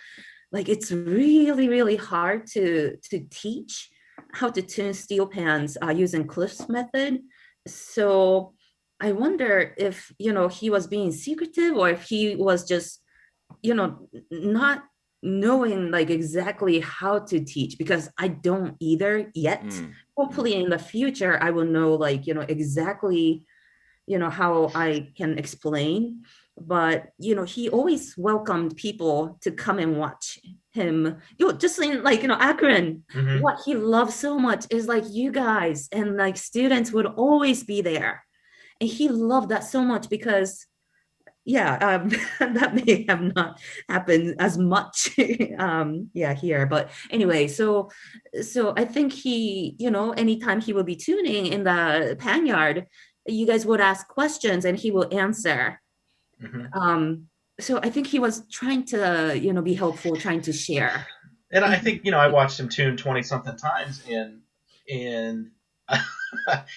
like it's really really hard to teach how to tune steel pans using Cliff's method. So I wonder if he was being secretive, or if he was just not knowing like exactly how to teach, because I don't either yet. Hopefully in the future I will know, like exactly how I can explain. But he always welcomed people to come and watch him. Just in like Akron, Mm-hmm. what he loves so much is like you guys, and like students would always be there, and he loved that so much, because yeah, that may have not happened as much yeah, here. But anyway, so I think he, anytime he would be tuning in the pan yard, you guys would ask questions and he will answer. So I think he was trying to be helpful, trying to share. And I think I watched him tune 20 something times, and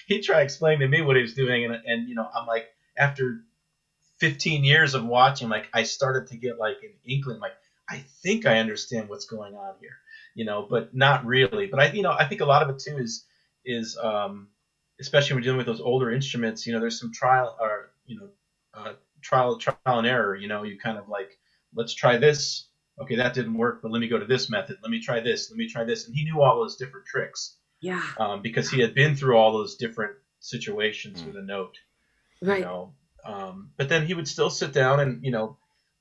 he tried explaining to me what he was doing, and I'm like, after 15 years of watching, like I started to get like an inkling, like I think I understand what's going on here, but not really. But I think a lot of it too is especially when we're dealing with those older instruments, there's some trial and error. You kind of like, let's try this. Okay, that didn't work, but let me go to this method. Let me try this. And he knew all those different tricks. Yeah. Because he had been through all those different situations with a note. Right. But then he would still sit down and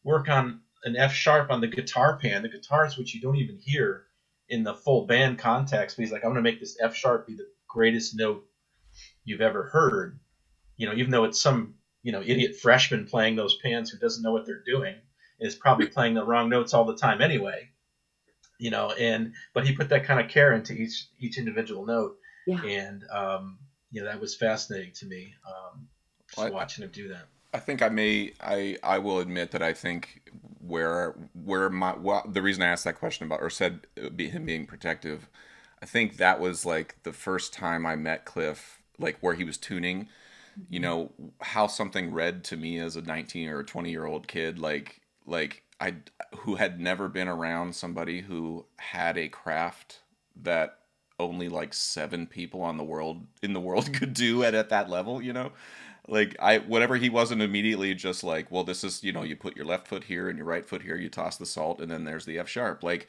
work on an F sharp on the guitar pan. The guitar is which you don't even hear in the full band context. But he's like, I'm going to make this F sharp be the greatest note you've ever heard. Even though it's some idiot freshman playing those pans who doesn't know what they're doing and is probably playing the wrong notes all the time anyway. But he put that kind of care into each individual note. Yeah. And that was fascinating to me. Watching him do that. I think I will admit that I think where the reason I asked that question about, or said him being protective, I think that was like the first time I met Cliff, like where he was tuning, how something read to me as a 19 or 20-year-old kid, like who had never been around somebody who had a craft that only like 7 people in the world could do at that level, like whatever he wasn't immediately just like, well, this is, you put your left foot here and your right foot here, you toss the salt, and then there's the F sharp. Like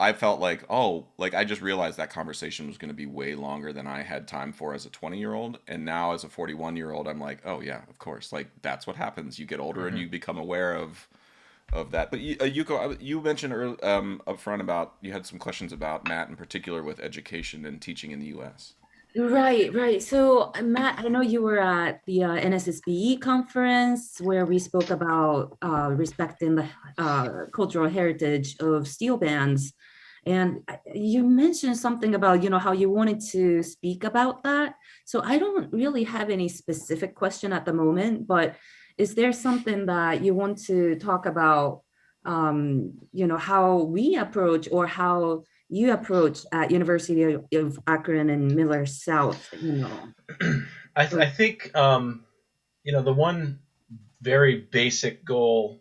I felt like, oh, like I just realized that conversation was going to be way longer than I had time for as a 20-year-old. And now as a 41-year-old, I'm like, oh yeah, of course. Like that's what happens. You get older and you become aware of that. But Yuko, you mentioned up front about you had some questions about Matt in particular with education and teaching in the U.S. Right, right. So, Matt, I know you were at the NSSBE conference where we spoke about respecting the cultural heritage of steel bands. And you mentioned something about, how you wanted to speak about that. So I don't really have any specific question at the moment, but is there something that you want to talk about, how we approach or how you approach at University of Akron and Miller South, I think the one very basic goal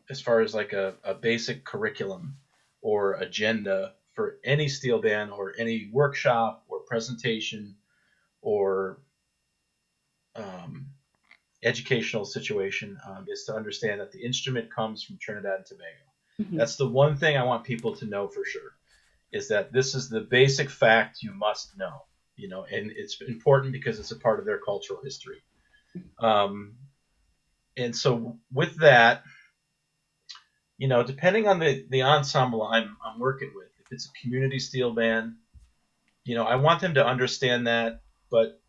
as far as like a basic curriculum or agenda for any steel band or any workshop or presentation or educational situation is to understand that the instrument comes from Trinidad and Tobago. Mm-hmm. That's the one thing I want people to know for sure, is that this is the basic fact you must know, and it's important because it's a part of their cultural history. And so with that, depending on the ensemble I'm working with, if it's a community steel band, I want them to understand that, but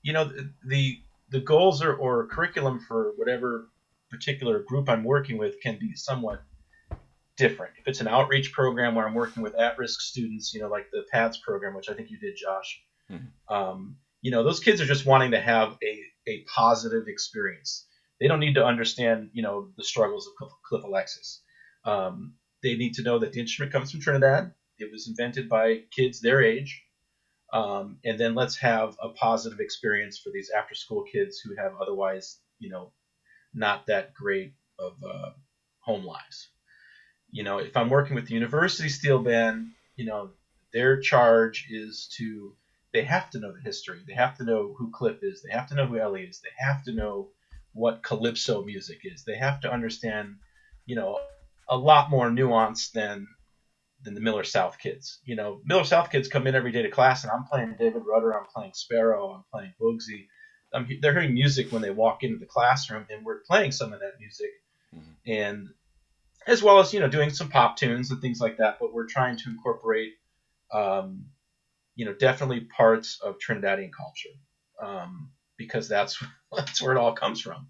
the goals or curriculum for whatever particular group I'm working with can be somewhat different. If it's an outreach program where I'm working with at-risk students, like the PATS program, which I think you did, Josh, those kids are just wanting to have a positive experience. They don't need to understand, the struggles of Cliff Alexis. They need to know that the instrument comes from Trinidad. It was invented by kids their age. And then let's have a positive experience for these after-school kids who have otherwise, not that great of home lives. If I'm working with the University Steel Band, their charge is they have to know the history. They have to know who Cliff is. They have to know who Ellie is. They have to know what calypso music is. They have to understand, a lot more nuance than the Miller South kids. Miller South kids come in every day to class, and I'm playing David Rudder, I'm playing Sparrow, I'm playing Bogsy. They're hearing music when they walk into the classroom, and we're playing some of that music, and as well as doing some pop tunes and things like that. But we're trying to incorporate, definitely parts of Trinidadian culture, because that's where it all comes from.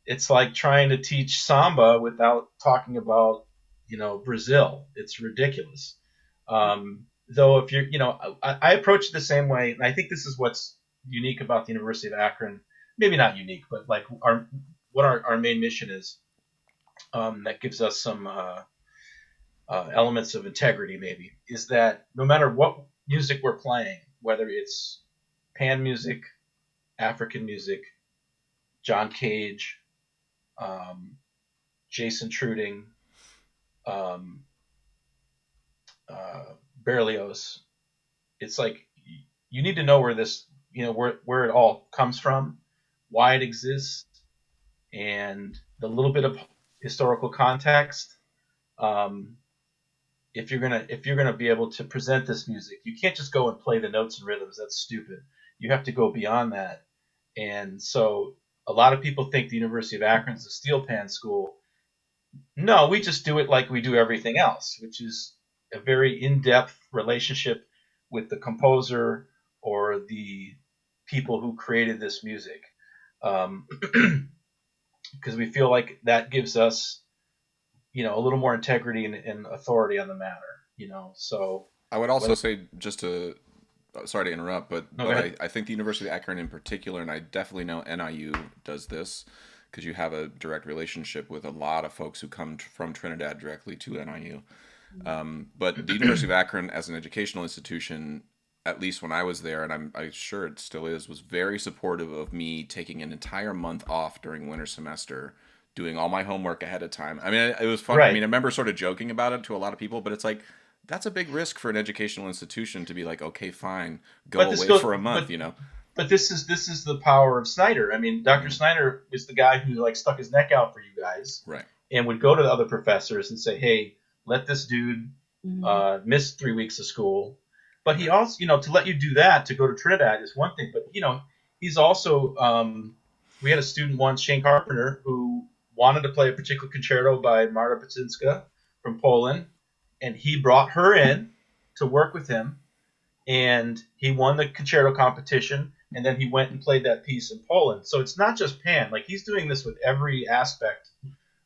It's like trying to teach samba without talking about Brazil. It's ridiculous. Though if you're, I approach it the same way, and I think this is what's unique about the University of Akron. Maybe not unique, but like our main mission is, that gives us some elements of integrity. Maybe is that no matter what music we're playing, whether it's pan music, African music, John Cage, Jason Truding, Berlioz, it's like you need to know where this, where it all comes from, why it exists, and the little bit of historical context. If you're gonna be able to present this music, you can't just go and play the notes and rhythms. That's stupid. You have to go beyond that. And so a lot of people think the University of Akron is a steel pan school. No, we just do it like we do everything else, which is a very in-depth relationship with the composer or the people who created this music, because we feel like that gives us, a little more integrity and authority on the matter. So I would also say, just to, sorry to interrupt, but I think the University of Akron in particular, and I definitely know NIU does this, because you have a direct relationship with a lot of folks who come from Trinidad directly to NIU. But the University of Akron as an educational institution, at least when I was there, and I'm sure it still is, was very supportive of me taking an entire month off during winter semester, doing all my homework ahead of time. I mean, it was fun. Right. I mean, I remember sort of joking about it to a lot of people, but it's like, that's a big risk for an educational institution to be like, okay, fine, go away for a month, But this is the power of Snyder. I mean, Dr. Snyder is the guy who like stuck his neck out for you guys, Right. and would go to the other professors and say, "Hey, let this dude miss 3 weeks of school." But he also, to let you do that, to go to Trinidad is one thing. But he's also we had a student once, Shane Carpenter, who wanted to play a particular concerto by Marta Paczynska from Poland, and he brought her in to work with him, and he won the concerto competition, and then he went and played that piece in Poland. So it's not just pan. Like, he's doing this with every aspect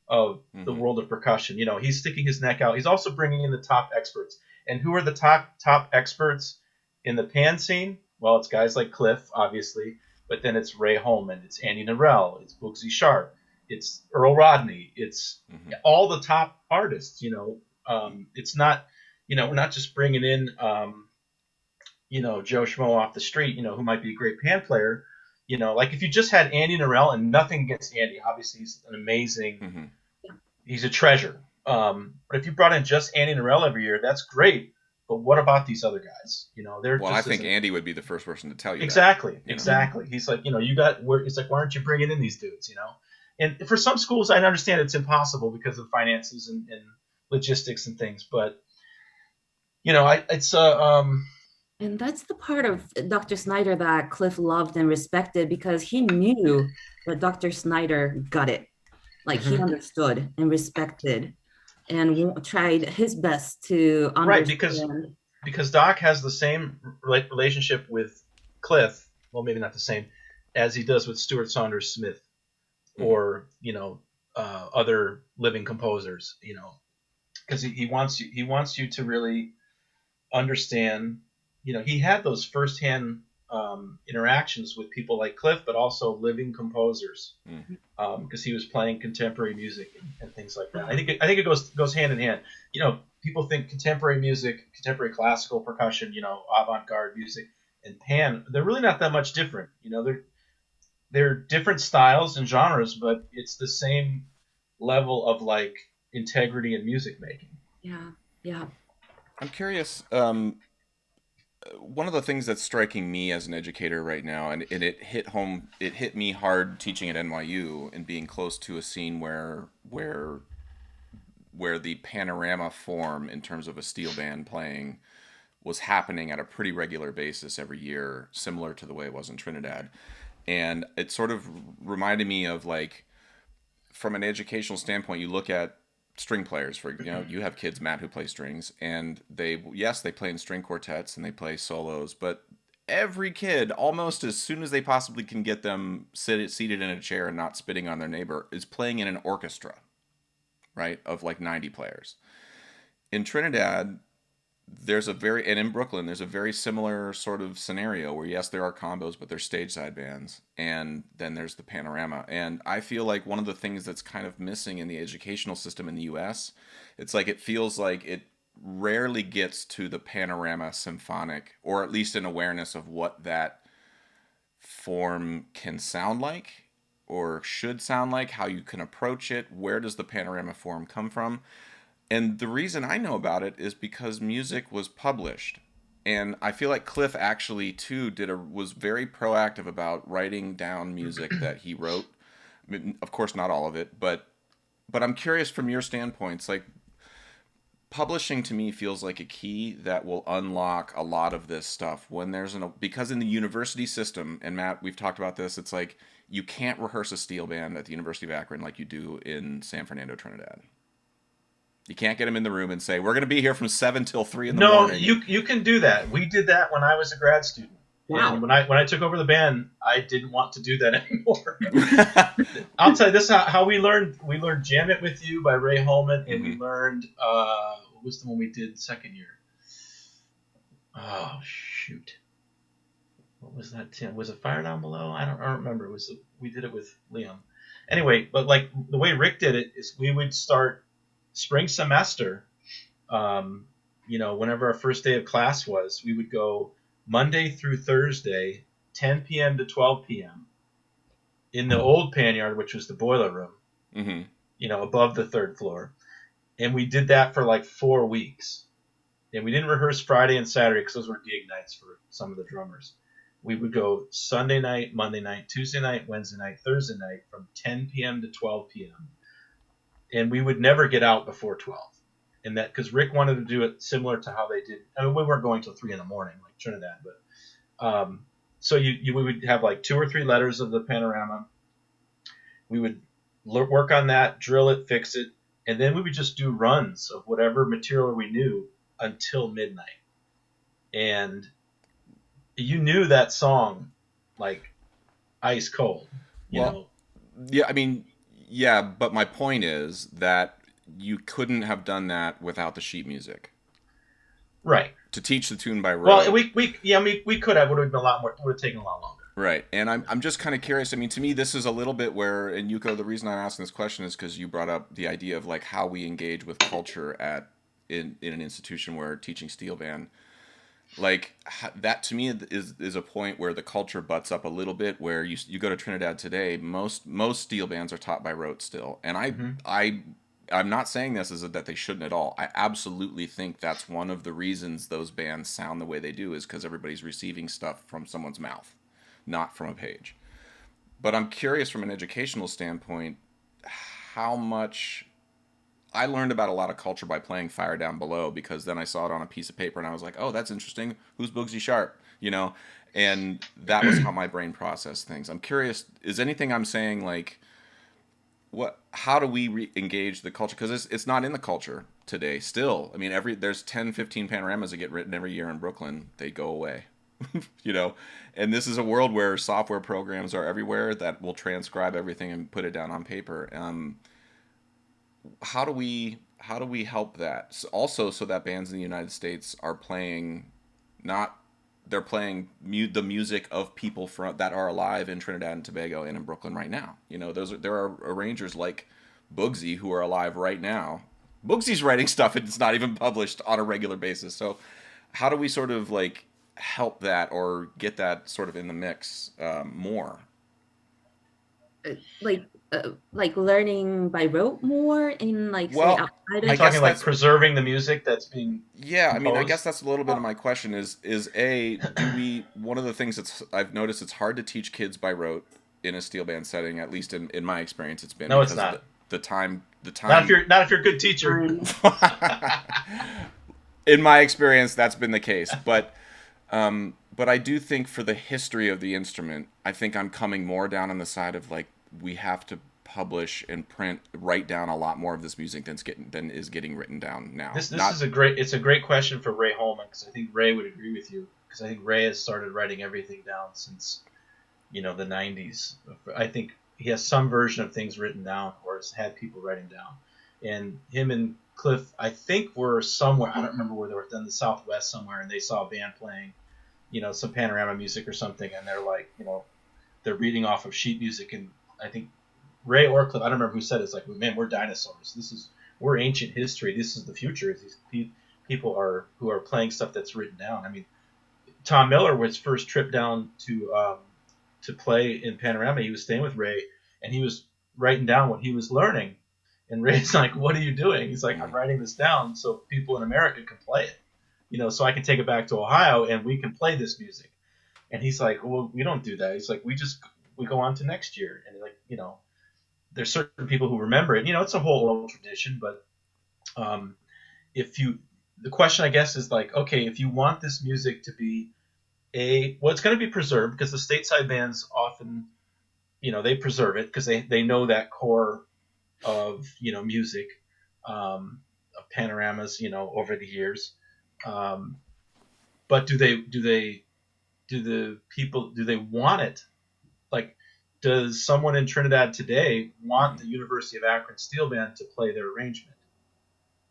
of the world of percussion. He's sticking his neck out. He's also bringing in the top experts. And who are the top experts in the pan scene? Well, it's guys like Cliff, obviously, but then it's Ray Holman, it's Andy Narell, it's Boogsy Sharp, it's Earl Rodney, it's all the top artists. It's not, we're not just bringing in, Joe Schmo off the street, who might be a great pan player. Like if you just had Andy Narell, and nothing against Andy, obviously he's an amazing, he's a treasure. But if you brought in just Andy Narell every year, that's great. But what about these other guys? They're well, just I think Andy would be the first person to tell you exactly, that, exactly. He's like, it's like, why aren't you bringing in these dudes? And for some schools, I understand it's impossible because of finances and logistics and things. But And that's the part of Dr. Snyder that Cliff loved and respected, because he knew that Dr. Snyder got it. Like he understood and respected and tried his best to understand. Right, because Doc has the same relationship with Cliff, well, maybe not the same, as he does with Stuart Saunders Smith or, other living composers, because he wants you to really understand. He had those firsthand interactions with people like Cliff, but also living composers, because he was playing contemporary music and things like that. I think it goes hand in hand. People think contemporary music, contemporary classical percussion, avant-garde music, and pan, they're really not that much different. They're different styles and genres, but it's the same level of like integrity in music making. Yeah. I'm curious. One of the things that's striking me as an educator right now, and it hit me hard teaching at NYU and being close to a scene where the panorama form in terms of a steel band playing was happening at a pretty regular basis every year, similar to the way it was in Trinidad. And it sort of reminded me of, like, from an educational standpoint, you look at string players, you have kids, Matt, who play strings, and they play in string quartets and they play solos, but every kid, almost as soon as they possibly can get them seated in a chair and not spitting on their neighbor, is playing in an orchestra, right, of like 90 players. In Trinidad, and in Brooklyn, there's a very similar sort of scenario where, yes, there are combos, but there's stage side bands, and then there's the panorama. And I feel like one of the things that's kind of missing in the educational system in the U.S., it feels like it rarely gets to the panorama symphonic, or at least an awareness of what that form can sound like, or should sound like, how you can approach it, where does the panorama form come from. And the reason I know about it is because music was published. And I feel like Cliff actually, too, was very proactive about writing down music that he wrote. I mean, of course, not all of it, but I'm curious from your standpoints, like, publishing to me feels like a key that will unlock a lot of this stuff because in the university system, and Matt, we've talked about this, it's like you can't rehearse a steel band at the University of Akron like you do in San Fernando, Trinidad. You can't get them in the room and say, we're going to be here from 7 till 3 in the morning. No, you can do that. We did that when I was a grad student. Wow. And when I took over the band, I didn't want to do that anymore. I'll tell you, this is how we learned. We learned Jam It With You by Ray Holman, and we learned, what was the one we did second year? Oh, shoot. What was that, Tim? Was it Fire Down Below? I don't remember. We did it with Liam. Anyway, but like the way Rick did it is we would start spring semester, whenever our first day of class was, we would go Monday through Thursday, 10 p.m. to 12 p.m. in the old pan yard, which was the boiler room, above the third floor. And we did that for like 4 weeks. And we didn't rehearse Friday and Saturday because those were gig nights for some of the drummers. We would go Sunday night, Monday night, Tuesday night, Wednesday night, Thursday night from 10 p.m. to 12 p.m. And we would never get out before 12. And that because Rick wanted to do it similar to how they did. I mean, we weren't going till 3 in the morning like Trinidad, but so we would have like 2 or 3 letters of the panorama. We would work on that, drill it, fix it, and then we would just do runs of whatever material we knew until midnight. And you knew that song like ice cold. You know? Yeah, I mean, yeah, but my point is that you couldn't have done that without the sheet music. Right. To teach the tune by rote. Well, we could have. Would have been a lot more. Would have taken a lot longer. Right, and I'm just kind of curious. I mean, to me, this is a little bit where, and Yuko, the reason I'm asking this question is because you brought up the idea of like how we engage with culture in an institution where teaching steel band. Like that to me is a point where the culture butts up a little bit. Where you go to Trinidad today, most steel bands are taught by rote still, and I'm not saying this is that they shouldn't at all. I absolutely think that's one of the reasons those bands sound the way they do is because everybody's receiving stuff from someone's mouth, not from a page. But I'm curious from an educational standpoint how much I learned about a lot of culture by playing Fire Down Below, because then I saw it on a piece of paper and I was like, oh, that's interesting. Who's Boogsy Sharp? You know, and that was how my brain processed things. I'm curious, is anything I'm saying like, how do we engage the culture? Because it's not in the culture today still. I mean, there's 10, 15 panoramas that get written every year in Brooklyn. They go away, you know, and this is a world where software programs are everywhere that will transcribe everything and put it down on paper. How do we help that? Also, so that bands in the United States are playing, they're playing the music of people that are alive in Trinidad and Tobago and in Brooklyn right now. You know, there are arrangers like Boogsy who are alive right now. Boogsy's writing stuff and it's not even published on a regular basis. So, how do we sort of like help that or get that sort of in the mix more? Like learning by rote more in like say outside of You're talking like preserving the music that's being composed? I mean, I guess that's a little bit of my question is one of the things I've noticed it's hard to teach kids by rote in a steel band setting, at least in my experience it's been. No, it's not. The time not if you're a good teacher. In my experience that's been the case, but I do think for the history of the instrument, I think I'm coming more down on the side of like we have to publish and write down a lot more of this music than is getting written down now. This is a great question for Ray Holman, because I think Ray would agree with you, because I think Ray has started writing everything down since the 90s. I think he has some version of things written down or has had people writing down. And him and Cliff, I think, were somewhere, I don't remember where they were, in the Southwest somewhere, and they saw a band playing some panorama music or something, and they're like, they're reading off of sheet music, and I think Ray or Cliff, I don't remember who said it, it's like, man, we're dinosaurs. We're ancient history. This is the future. These people who are playing stuff that's written down. I mean, Tom Miller was first trip down to play in Panorama. He was staying with Ray, and he was writing down what he was learning. And Ray's like, "What are you doing?" He's like, "I'm writing this down so people in America can play it. So I can take it back to Ohio and we can play this music." And he's like, "Well, we don't do that." He's like, "We go on to next year." And like, there's certain people who remember it. It's a whole old tradition, but the question I guess is like, okay, if you want this music to be it's going to be preserved, because the stateside bands often, they preserve it because they know that core of music, of panoramas, over the years. But do the people want it? Like, does someone in Trinidad today want the University of Akron Steel Band to play their arrangement?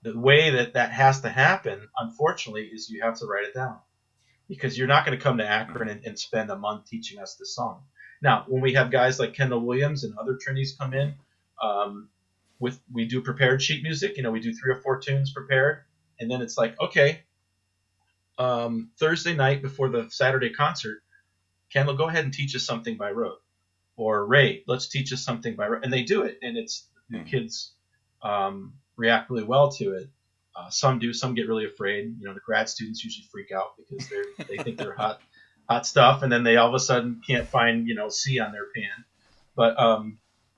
The way that has to happen, unfortunately, is you have to write it down, because you're not going to come to Akron and spend a month teaching us this song. Now, when we have guys like Kendall Williams and other Trinities come in, we do prepared sheet music. We do 3 or 4 tunes prepared, and then it's like, okay, Thursday night before the Saturday concert, Kendall, go ahead and teach us something by rote. Or Ray, let's teach us something by rote. And they do it, and the kids react really well to it. Some do, some get really afraid. The grad students usually freak out because they think they're hot. hot stuff, and then they all of a sudden can't find C on their pan. But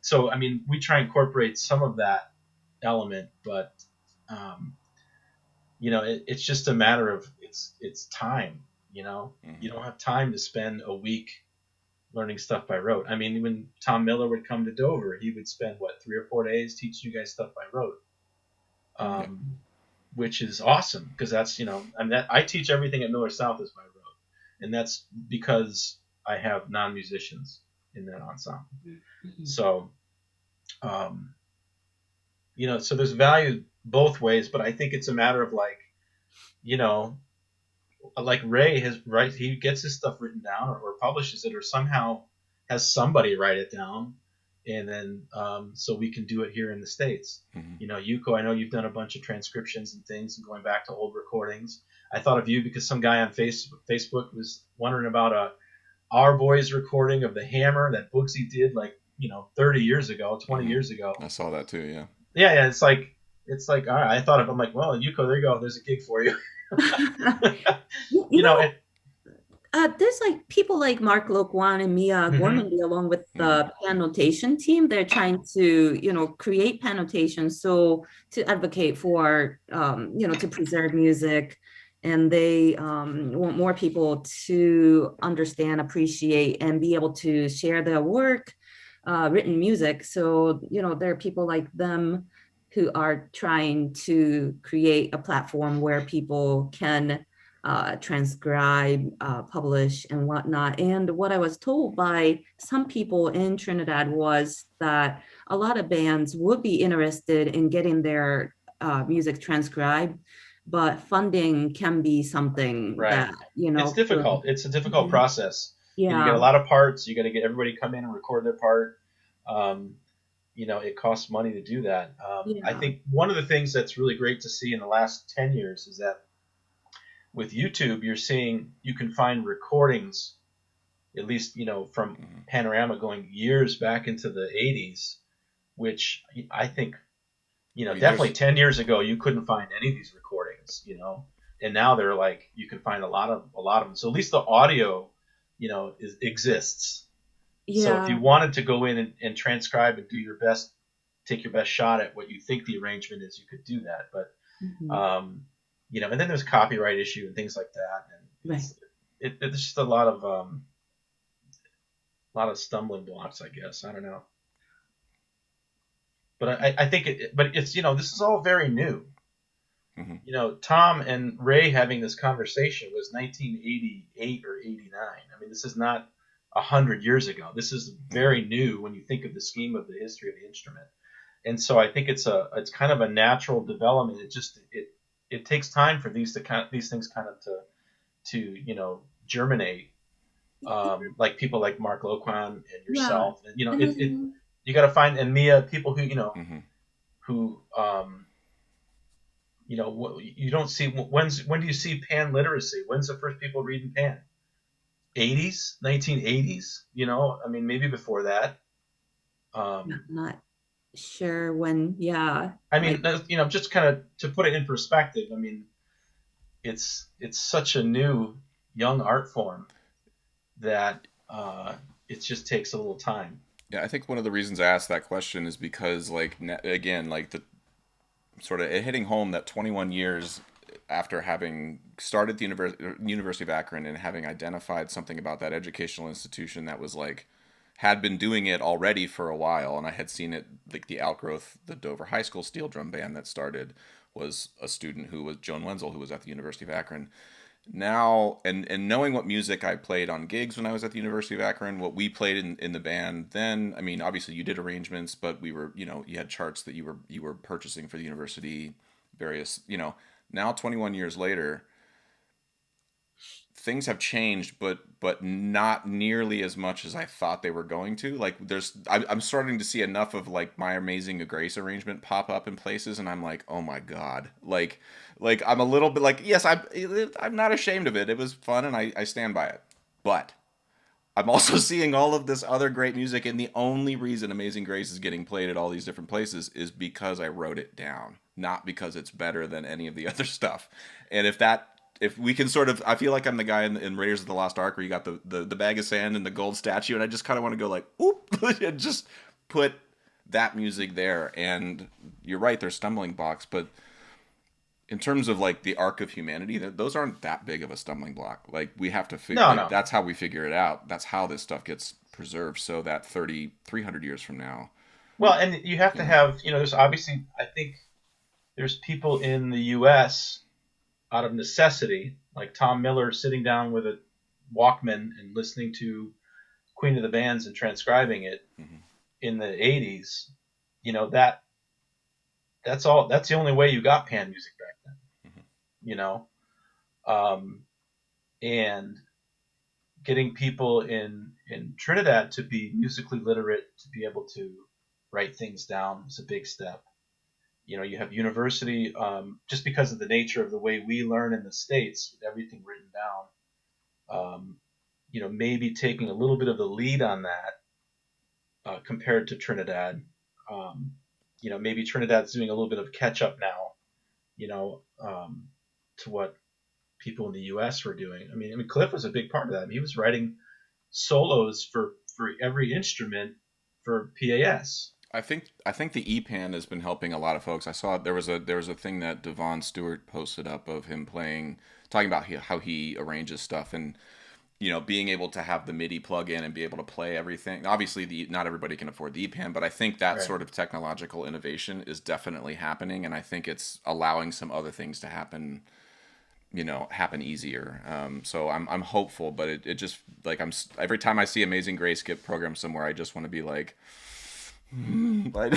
so I mean, we try and incorporate some of that element, but um, it's just a matter of it's time. You don't have time to spend a week learning stuff by rote. I mean, when Tom Miller would come to Dover, he would spend 3 or 4 days teaching you guys stuff by rote, which is awesome because that's I teach everything at Miller South is by rote, and that's because I have non-musicians in that ensemble. So, so there's value both ways, but I think it's a matter of like Ray he gets his stuff written down or publishes it or somehow has somebody write it down, and then so we can do it here in the States. Yuko, I know you've done a bunch of transcriptions and things and going back to old recordings. I thought of you because some guy on Facebook was wondering about Our Boys recording of the Hammer that Boogsy did 30 years ago, 20 years ago. I saw that too, yeah. Yeah, it's like all right. I'm like, well, Yuko, there you go. There's a gig for you. There's people like Mark Loquan and Mia Gormandy along with the pan notation team. They're trying to, create pan notation so to advocate for, to preserve music. And they want more people to understand, appreciate, and be able to share their work, written music. So, there are people like them who are trying to create a platform where people can transcribe, publish, and whatnot. And what I was told by some people in Trinidad was that a lot of bands would be interested in getting their music transcribed, but funding can be something that, it's difficult. It's a difficult process. Yeah. You get a lot of parts. You got to get everybody to come in and record their part. It costs money to do that. I think one of the things that's really great to see in the last 10 years is that with YouTube, you're seeing you can find recordings, at least, from Panorama going years back into the 80s, which I think, definitely 10 years ago, you couldn't find any of these recordings, and now they're you can find a lot of them. So at least the audio, exists. Yeah. So if you wanted to go in and transcribe and do your best, take your best shot at what you think the arrangement is, you could do that. But, and then there's copyright issue and things like that. And it's just a lot of stumbling blocks, I guess. I don't know. But I think it's, this is all very new. Tom and Ray having this conversation was 1988 or 89. I mean, this is not 100 years ago. This is very new when you think of the scheme of the history of the instrument. And so I think it's kind of a natural development. It takes time for these things kind of to germinate. Like people like Mark Loquan and yourself. Yeah. And you got to find, and Mia, people who who you don't see. When do you see pan literacy? When's the first people reading pan? 80s, 1980s, I mean, maybe before that. Not sure when, yeah. I mean, just kind of to put it in perspective, I mean, it's such a new, young art form that it just takes a little time. Yeah, I think one of the reasons I asked that question is because, again, the sort of hitting home that 21 years after having started the University of Akron and having identified something about that educational institution that was had been doing it already for a while, and I had seen it, the outgrowth, the Dover High School steel drum band that started was a student who was Joan Wenzel, who was at the University of Akron. Now, and knowing what music I played on gigs when I was at the University of Akron, what we played in the band then, I mean, obviously you did arrangements, but we were, you had charts that you were purchasing for the university, various, now 21 years later, things have changed, but not nearly as much as I thought they were going to. I'm starting to see enough of My Amazing Grace arrangement pop up in places, and I'm like, oh my god, I'm a little bit yes, I'm not ashamed of it. It was fun, and I stand by it. But I'm also seeing all of this other great music, and the only reason Amazing Grace is getting played at all these different places is because I wrote it down, not because it's better than any of the other stuff. And if that if we can sort of, I feel like I'm the guy in Raiders of the Lost Ark where you got the bag of sand and the gold statue, and I just kind of want to go like, oop, and just put that music there. And you're right, there's stumbling blocks, but in terms of like the arc of humanity, those aren't that big of a stumbling block. Like we have to figure, No. that's how we figure it out. That's how this stuff gets preserved, so that 300 years from now. Well, and you have to have, there's obviously, I think there's people in the U.S. out of necessity, like Tom Miller sitting down with a Walkman and listening to Queen of the Bands and transcribing it in the 80s. That's all. That's the only way you got pan music back then. And getting people in Trinidad to be musically literate, to be able to write things down is a big step. You have university, just because of the nature of the way we learn in the States, with everything written down, maybe taking a little bit of the lead on that compared to Trinidad. Maybe Trinidad's doing a little bit of catch up now, to what people in the U.S. were doing. I mean, Cliff was a big part of that. He was writing solos for every instrument for PAS. I think the EPAN has been helping a lot of folks. I saw there was a thing that Devon Stewart posted up of him talking about how he arranges stuff, and being able to have the MIDI plug in and be able to play everything. Obviously, not everybody can afford the EPAN, but I think that sort of technological innovation is definitely happening, and I think it's allowing some other things to happen easier. So I'm hopeful, but it just like every time I see Amazing Grace get programmed somewhere, I just want to be like. But well,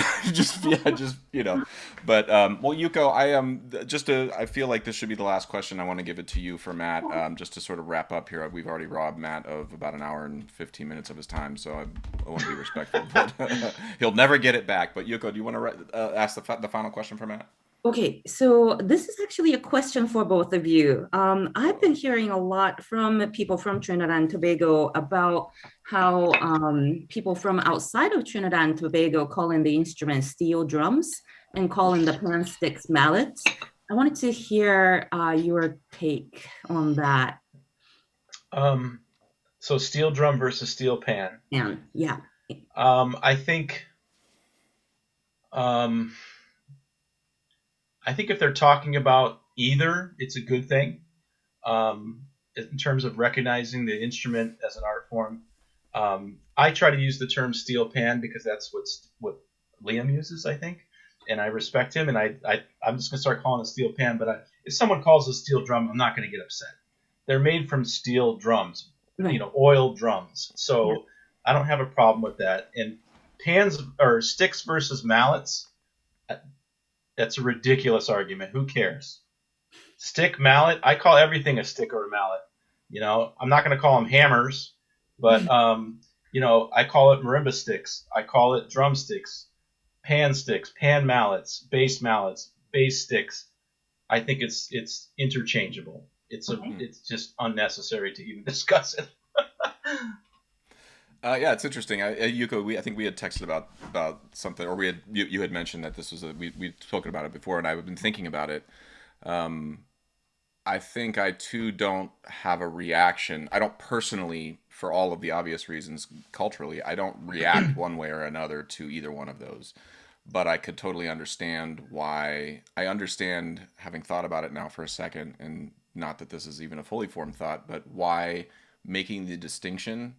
Yuko, I feel like this should be the last question. I want to give it to you for Matt, just to sort of wrap up here. We've already robbed Matt of about an hour and 15 minutes of his time, so I want to be respectful, but he'll never get it back. But Yuko, do you want to ask the final question for Matt? Okay, so this is actually a question for both of you. I've been hearing a lot from people from Trinidad and Tobago about how people from outside of Trinidad and Tobago calling the instrument steel drums and calling the pan sticks mallets. I wanted to hear your take on that. So steel drum versus steel pan. Yeah. I think if they're talking about either, it's a good thing in terms of recognizing the instrument as an art form. I try to use the term steel pan because that's what Liam uses, I think, and I respect him, and I'm just going to start calling it steel pan. But if someone calls it steel drum, I'm not going to get upset. They're made from steel drums, right. Oil drums. So I don't have a problem with that. And pans or sticks versus mallets. That's a ridiculous argument. Who cares? Stick, mallet. I call everything a stick or a mallet. I'm not going to call them hammers, but I call it marimba sticks. I call it drumsticks, pan mallets, bass sticks. I think it's interchangeable. It's just unnecessary to even discuss it. Yeah, it's interesting. Yuko, I think we had texted about something, or you had mentioned that this was we'd spoken about it before, and I've been thinking about it. I think I too don't have a reaction. I don't personally, for all of the obvious reasons culturally, I don't react one way or another to either one of those. But I could totally understand why. I understand, having thought about it now for a second, and not that this is even a fully formed thought, but why making the distinction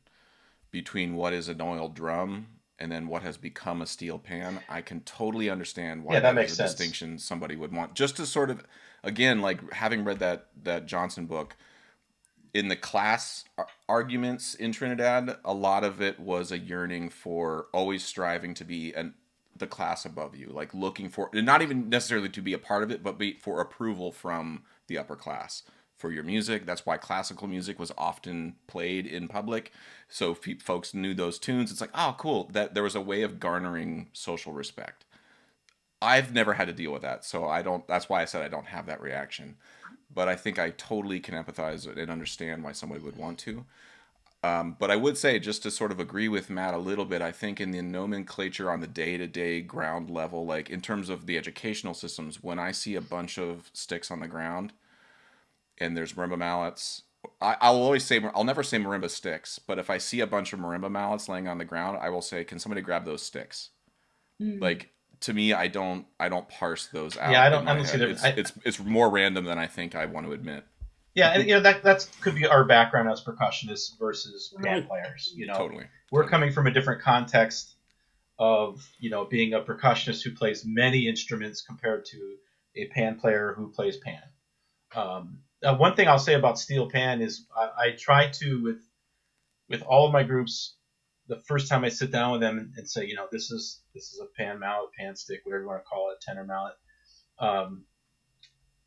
between what is an oil drum and then what has become a steel pan. I can totally understand why that makes is a sense. distinction somebody would want. Just to sort of, again, like having read that Johnson book, in the class arguments in Trinidad, a lot of it was a yearning for always striving to be the class above you, like looking for, not even necessarily to be a part of it, but for approval from the upper class for your music. That's why classical music was often played in public. So if folks knew those tunes, it's like, oh, cool. That there was a way of garnering social respect. I've never had to deal with that, so I don't. That's why I said I don't have that reaction. But I think I totally can empathize and understand why somebody would want to. But I would say, just to sort of agree with Matt a little bit, I think in the nomenclature on the day-to-day ground level, like in terms of the educational systems, when I see a bunch of sticks on the ground, and there's marimba mallets. I'll always say, I'll never say marimba sticks, but if I see a bunch of marimba mallets laying on the ground, I will say, can somebody grab those sticks? Like, to me, I don't parse those out. Yeah, I in my don't see head. them. It's more random than I think I want to admit. Yeah, and that could be our background as percussionists versus band Right. players. Totally. We're coming from a different context of being a percussionist who plays many instruments compared to a pan player who plays pan. One thing I'll say about steel pan is I try to with all of my groups, the first time I sit down with them and say, this is a pan mallet, pan stick, whatever you want to call it, tenor mallet.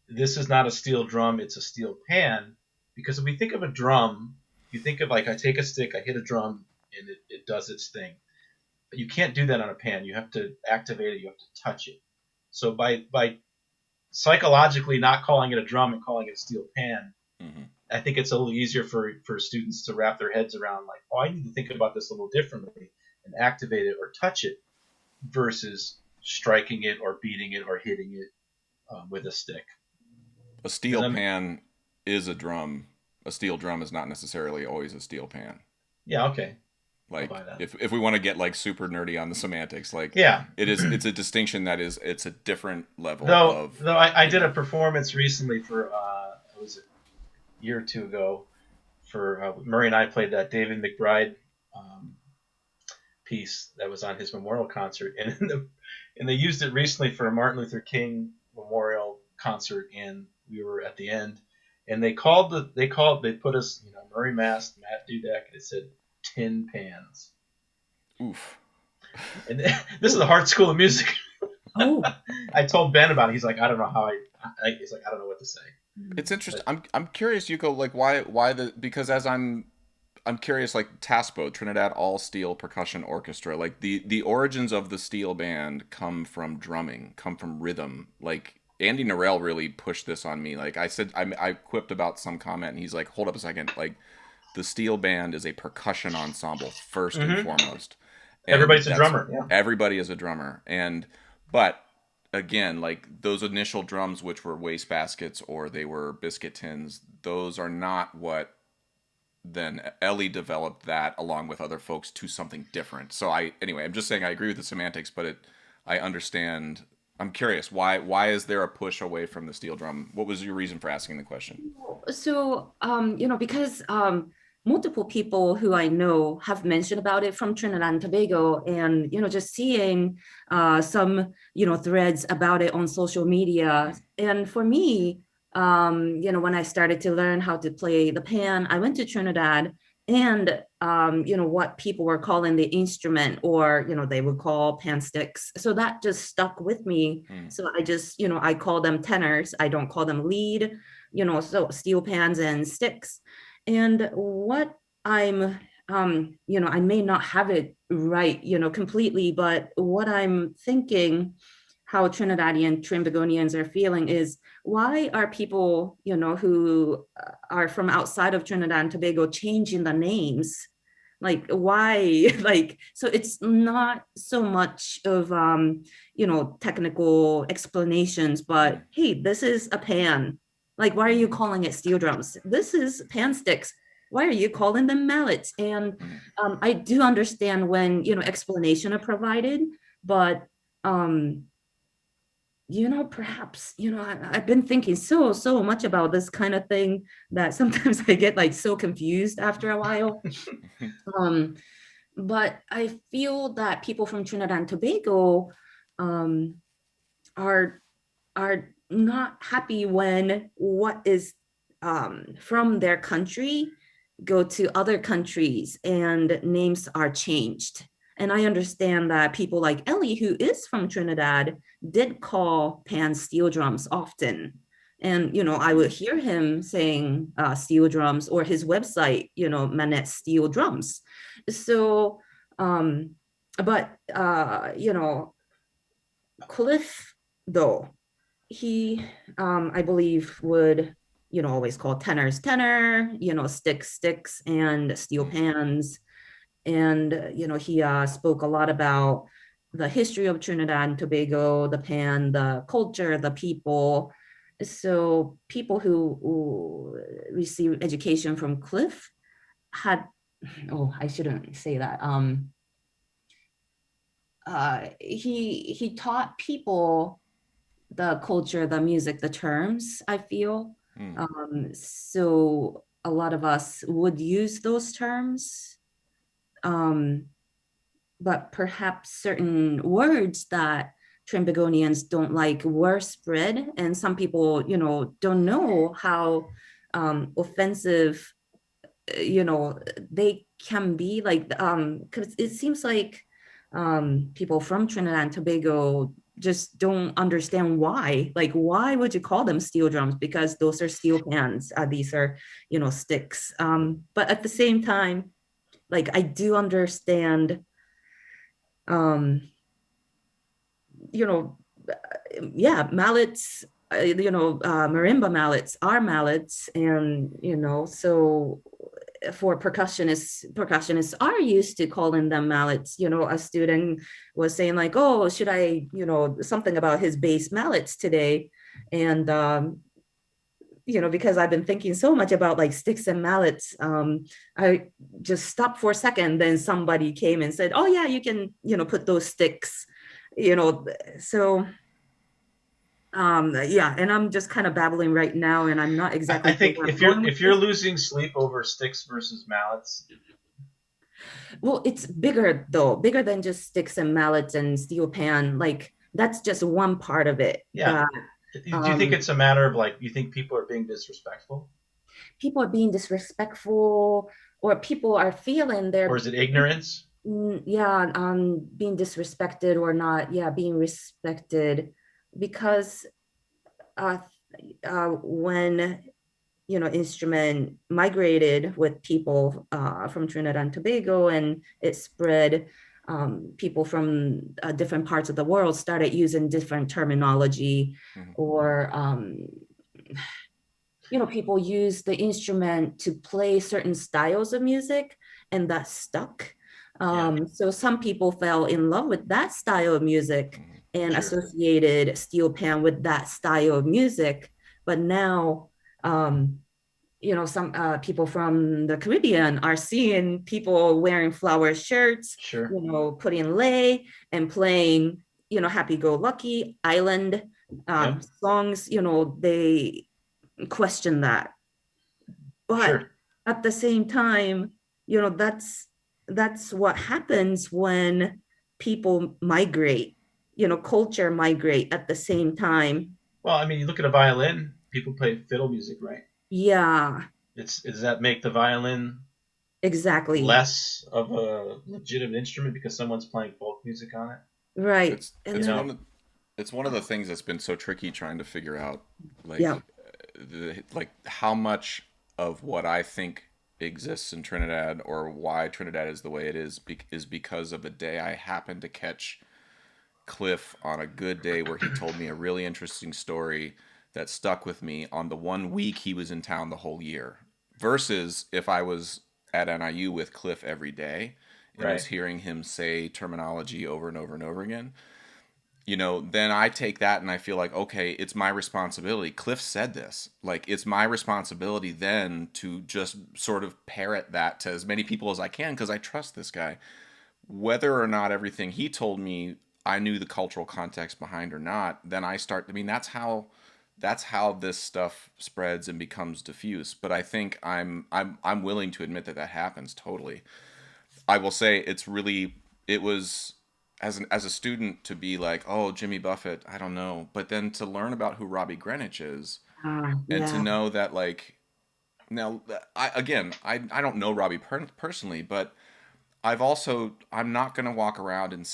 This is not a steel drum, it's a steel pan. Because if we think of a drum, you think of like I take a stick, I hit a drum, and it does its thing. But you can't do that on a pan. You have to activate it, you have to touch it. So by psychologically not calling it a drum and calling it a steel pan, I think it's a little easier for students to wrap their heads around, like, oh, I need to think about this a little differently and activate it or touch it versus striking it or beating it or hitting it with a stick. A steel pan is a drum. A steel drum is not necessarily always a steel pan. Yeah, okay. Like, if we want to get like super nerdy on the semantics, like, yeah, it's a distinction that it's a different level though I did a performance recently for it was a year or two ago for Murray and I played that David McBride piece that was on his memorial concert, and they used it recently for a Martin Luther King memorial concert, and we were at the end, and they put us, Murray Mast, Matt Dudack, and it said tin pans. Oof. And this is a hard school of music. Oh. I told Ben about it. He's like, I don't know how he's like, I don't know what to say. It's interesting. I'm curious, Yuko, like why because as I'm curious, like TASPO, Trinidad All Steel Percussion Orchestra, like the origins of the steel band come from drumming, come from rhythm. Like Andy Narell really pushed this on me. Like I said, I quipped about some comment, and he's like, hold up a second, like the steel band is a percussion ensemble first and foremost. And everybody's a drummer. Yeah. Everybody is a drummer, but again, like those initial drums, which were wastebaskets or they were biscuit tins, those are not what then Ellie developed that along with other folks to something different. So anyway, I'm just saying I agree with the semantics, but I understand. I'm curious, why is there a push away from the steel drum? What was your reason for asking the question? So, because multiple people who I know have mentioned about it from Trinidad and Tobago, and, just seeing some, threads about it on social media. And for me, when I started to learn how to play the pan, I went to Trinidad, and what people were calling the instrument, or they would call pan sticks, so that just stuck with me. So I just I call them tenors, I don't call them lead, so steel pans and sticks. And what I'm I may not have it right completely, but what I'm thinking, how Trinidadian Trinbagonians are feeling, is why are people, who are from outside of Trinidad and Tobago changing the names? Like, why? Like, so it's not so much of, technical explanations, but hey, this is a pan. Like, why are you calling it steel drums? This is pan sticks. Why are you calling them mallets? And I do understand when, explanation are provided, but perhaps, I've been thinking so much about this kind of thing that sometimes I get like so confused after a while. But I feel that people from Trinidad and Tobago are not happy when what is from their country go to other countries and names are changed. And I understand that people like Ellie, who is from Trinidad, did call pan steel drums often. And, I would hear him saying steel drums, or his website, Manette Steel Drums. So, but, Cliff, though, he, I believe, would, always call tenors tenor, sticks, and steel pans. And, he spoke a lot about the history of Trinidad and Tobago, the pan, the culture, the people. So people who receive education from Cliff had, oh, I shouldn't say that. He taught people the culture, the music, the terms, I feel. Hmm. So a lot of us would use those terms, um, but perhaps certain words that Trimbagonians don't like were spread, and some people, don't know how offensive, they can be. Like, because it seems like people from Trinidad and Tobago just don't understand why. Like, why would you call them steel drums? Because those are steel pans. These are, sticks. But at the same time, like, I do understand, um, you know, yeah, mallets, marimba mallets are mallets, and so for percussionists are used to calling them mallets. A student was saying like, oh, should I, something about his bass mallets today, and because I've been thinking so much about like sticks and mallets, I just stopped for a second. Then somebody came and said, oh yeah, you can, put those sticks, you know. So yeah, and I'm just kind of babbling right now, and I'm not I exactly sure think where I'm going with if you're this. losing sleep over sticks versus mallets, Well, it's bigger though, bigger than just sticks and mallets and steel pan. Like, that's just one part of it. yeah. That Do you think um, it's a matter of like you think people are being disrespectful, people are being disrespectful, or people are feeling or they're is it ignorance? yeah, being disrespected or not, yeah, being respected, because uh, when instrument migrated with people from Trinidad and Tobago, and it spread. People from different parts of the world started using different terminology, Hmm. or people use the instrument to play certain styles of music, and that stuck. Yeah, So some people fell in love with that style of music Hmm. and sure. associated steel pan with that style of music. But now, um, some people from the Caribbean are seeing people wearing flower shirts, Sure. putting lei and playing, happy go lucky island Yep. songs. They question that. But Sure. at the same time, that's what happens when people migrate, culture migrate at the same time. Well, I mean, you look at a violin. People play fiddle music, right? Yeah, Does that make the violin exactly. less of a legitimate instrument because someone's playing folk music on it? Right. It's And You it's then, know? one of the things that's been so tricky trying to figure out, yeah. like, like how much of what I think exists in Trinidad, or why Trinidad is the way it is, is because of a day I happened to catch Cliff on a good day where he told me a really interesting story that stuck with me on the 1 week he was in town the whole year, versus if I was at NIU with Cliff every day and was Right. hearing him say terminology over and over and over again. Then I take that and I feel like, okay, it's my responsibility. Cliff said this. Like, it's my responsibility then to just sort of parrot that to as many people as I can, because I trust this guy. Whether or not everything he told me I knew the cultural context behind or not, then I start. I mean, that's how this stuff spreads and becomes diffuse. But I think I'm willing to admit that that happens totally. I will say it was as a student to be like, oh, Jimmy Buffett, I don't know, but then to learn about who Robbie Greenwich is, and to Yeah. know that, like, now, I don't know Robbie personally, but I'm not going to walk around and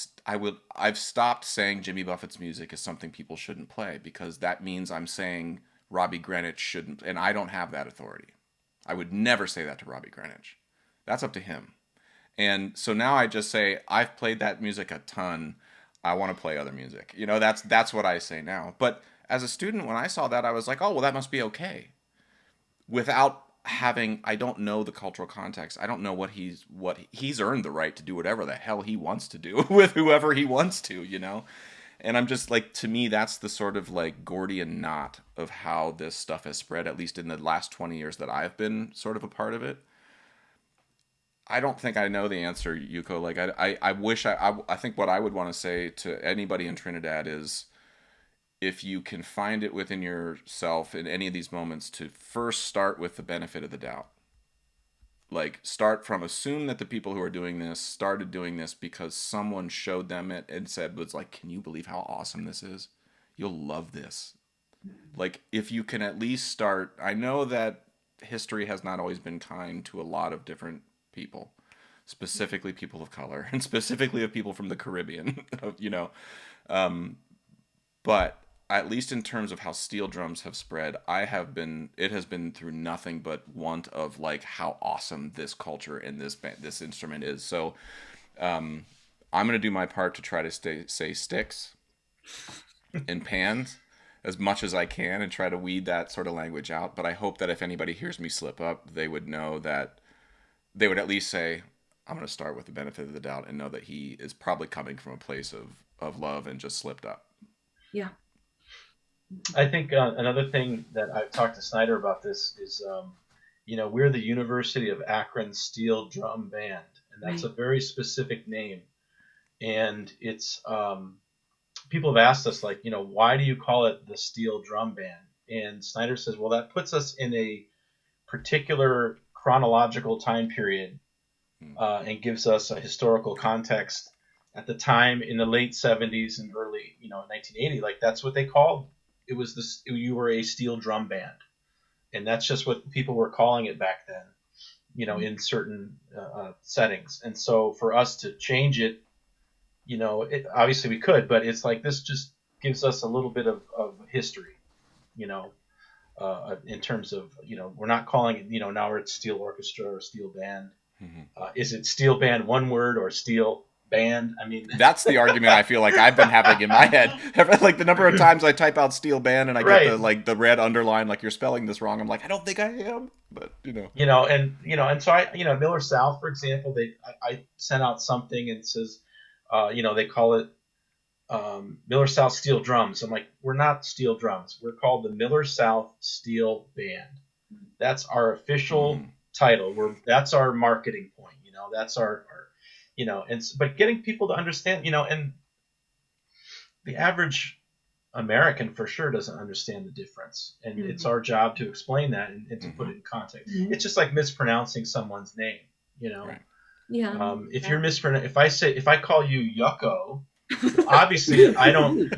I've stopped saying Jimmy Buffett's music is something people shouldn't play, because that means I'm saying Robbie Greenwich shouldn't, and I don't have that authority. I would never say that to Robbie Greenwich. That's up to him. And so now I just say, I've played that music a ton. I want to play other music. That's what I say now. But as a student, when I saw that, I was like, oh, well, that must be okay. Without having, I don't know the cultural context. I don't know what he's earned the right to do whatever the hell he wants to do with whoever he wants to. And I'm just like, to me, that's the sort of like Gordian knot of how this stuff has spread, at least in the last 20 years that I've been sort of a part of it. I don't think I know the answer, Yuko. Like, I wish I think what I would want to say to anybody in Trinidad is, if you can find it within yourself in any of these moments, to first start with the benefit of the doubt. Like, start from, assume that the people who are doing this started doing this because someone showed them it and said, was like, can you believe how awesome this is? You'll love this. Like, if you can at least start, I know that history has not always been kind to a lot of different people, specifically people of color, and specifically of people from the Caribbean, you know. But at least in terms of how steel drums have spread, it has been through nothing but want of like how awesome this culture and this instrument is. So I'm going to do my part to try to say sticks and pans as much as I can and try to weed that sort of language out. But I hope that if anybody hears me slip up, they would know that they would at least say, I'm going to start with the benefit of the doubt and know that he is probably coming from a place of love and just slipped up. Yeah. I think another thing that I've talked to Snyder about this is, we're the University of Akron Steel Drum Band, and that's a very specific name. And it's people have asked us, like, why do you call it the Steel Drum Band? And Snyder says, well, that puts us in a particular chronological time period and gives us a historical context. At the time in the late 70s and early, 1980, like that's what they called it. Was this, you were a steel drum band, and that's just what people were calling it back then, in certain settings. And so for us to change it, obviously we could, but it's like this just gives us a little bit of history, in terms of, we're not calling it, now we're at steel orchestra or steel band. Is it steel band one word or steel band? I mean, that's the argument I feel like I've been having in my head. Like the number of times I type out steel band and I get the red underline, like you're spelling this wrong. I'm like, I don't think I am, but and so I, Miller South, for example, I sent out something and it says, they call it Miller South Steel Drums. I'm like, we're not steel drums. We're called the Miller South Steel Band. That's our official title. That's our marketing point. That's our but getting people to understand, and the average American for sure doesn't understand the difference, and it's our job to explain that and to put it in context. It's just like mispronouncing someone's name, Right. Yeah. If you're if I call you Yucko, obviously I don't,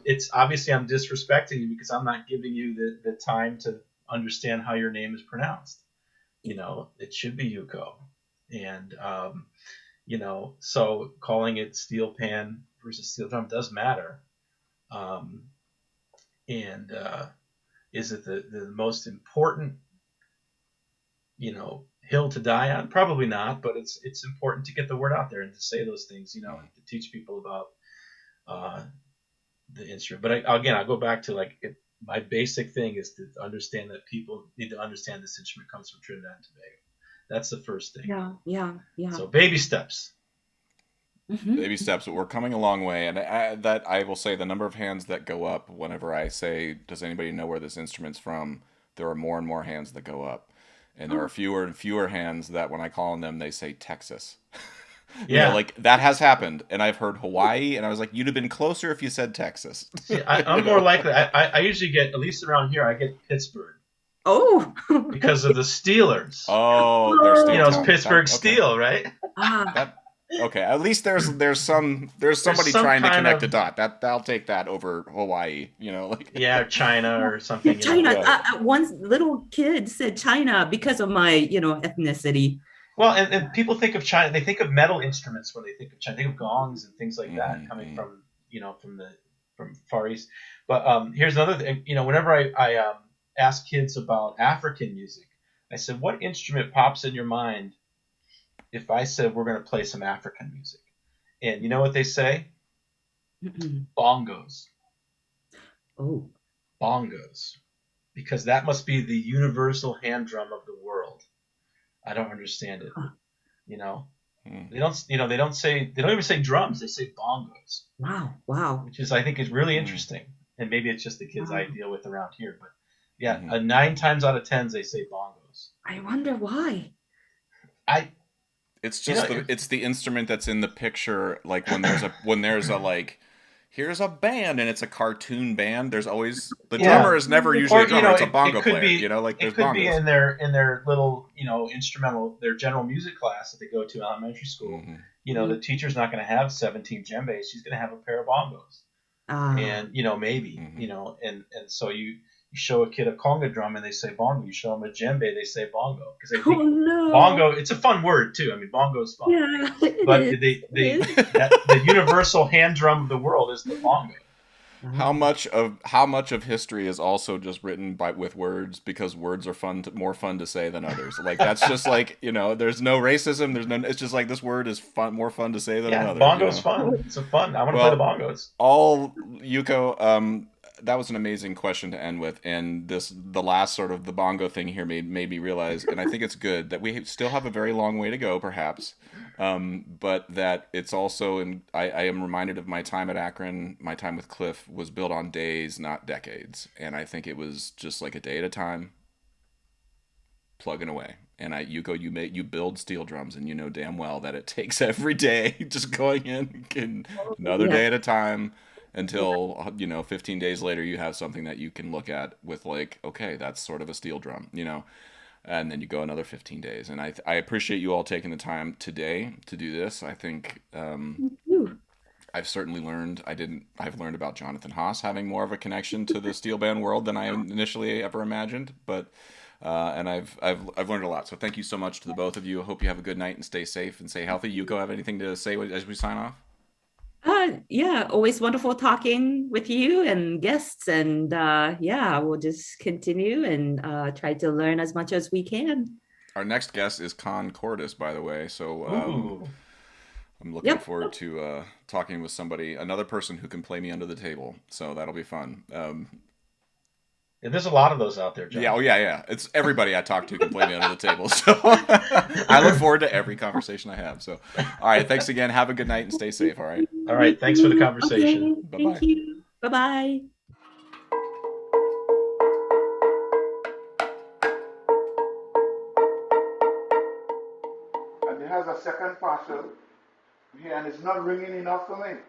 it's obviously I'm disrespecting you because I'm not giving you the time to understand how your name is pronounced. It should be Yuko. And, so calling it steel pan versus steel drum does matter. Is it the most important, hill to die on? Probably not, but it's important to get the word out there and to say those things, to teach people about the instrument. But I'll go back to my basic thing is to understand that people need to understand this instrument comes from Trinidad and Tobago. That's the first thing. Yeah. So baby steps. Baby steps, but we're coming a long way. And I will say the number of hands that go up whenever I say, does anybody know where this instrument's from? There are more and more hands that go up. And there are fewer and fewer hands that when I call on them, they say Texas. Like that has happened, and I've heard Hawaii, and I was like, you'd have been closer if you said Texas. See, I'm more likely. I usually get, at least around here, I get Pittsburgh. Oh, because of the Steelers. Oh, they're it's Pittsburgh Steel, right? Okay, at least there's somebody trying to connect a dot. I'll take that over Hawaii. China or something. China. One little kid said China because of my ethnicity. Well, and people think of China, they think of metal instruments when they think of China. They think of gongs and things like that coming from from Far East. But here's another thing. Whenever I ask kids about African music, I said, what instrument pops in your mind if I said we're going to play some African music? And you know what they say? Bongos. Oh. Bongos. Because that must be the universal hand drum of the world. I don't understand it. They don't, they don't even say drums. They say bongos, Wow. which is, I think, is really interesting. And maybe it's just the kids I Wow. deal with around here, but yeah, Mhm. 9 times out of 10 they say bongos. I wonder why. I, It's you know, just it's the instrument that's in the picture. Like when there's a like, here's a band and it's a cartoon band. There's always the yeah, drummer is never usually a or drummer. It's a it bongo could player. be, Like there's it could be bongos. in their little, instrumental, their general music class that they go to in elementary school. Hmm. The teacher's not going to have 17 djembes. She's going to have a pair of bongos. Ah. And maybe Hmm. and so you show a kid a conga drum and they say bongo. You show them a djembe, they say bongo, because they Oh think no. bongo. It's a fun word too. I mean, bongo is fun. Yeah, But it they is. that the universal hand drum of the world is the bongo. How Oh. much of history is also just written with words because words are more fun to say than others. Like that's just like there's no racism. There's no. It's just like this word is more fun to say than Yeah, another. bongo's fun. It's a fun. I want to play the Well, bongos. all Yuko, that was an amazing question to end with, and the last sort of the bongo thing here made me realize, and I think it's good that we still have a very long way to go, perhaps, but that it's also, and I am reminded of my time at Akron. My time with Cliff was built on days, not decades, and I think it was just like a day at a time, plugging away. And Yuko, you build steel drums, and you know damn well that it takes every day, just going in another Yeah. day at a time, until 15 days later you have something that you can look at with like, okay, that's sort of a steel drum. And then you go another 15 days. And I appreciate you all taking the time today to do this. I think Ooh. I've certainly learned. I've learned about Jonathan Haas having more of a connection to the steel band world than I initially ever imagined. But and I've learned a lot. So thank you so much to the both of you. I hope you have a good night and stay safe and stay healthy. Yuko, have anything to say as we sign off? Yeah, always wonderful talking with you and guests. And yeah, we'll just continue and try to learn as much as we can. Our next guest is Con Cordis, by the way. So Ooh, I'm looking Yep. forward to talking with another person who can play me under the table. So that'll be fun. yeah, there's a lot of those out there, John. Yeah, yeah. It's everybody I talk to can play me under the table. So I look forward to every conversation I have. So, all right, thanks again. Have a good night and stay safe. All right. All right, thanks for the conversation. Okay, Bye-bye. thank you. Bye-bye. And it has a second parcel here, and it's not ringing enough for me.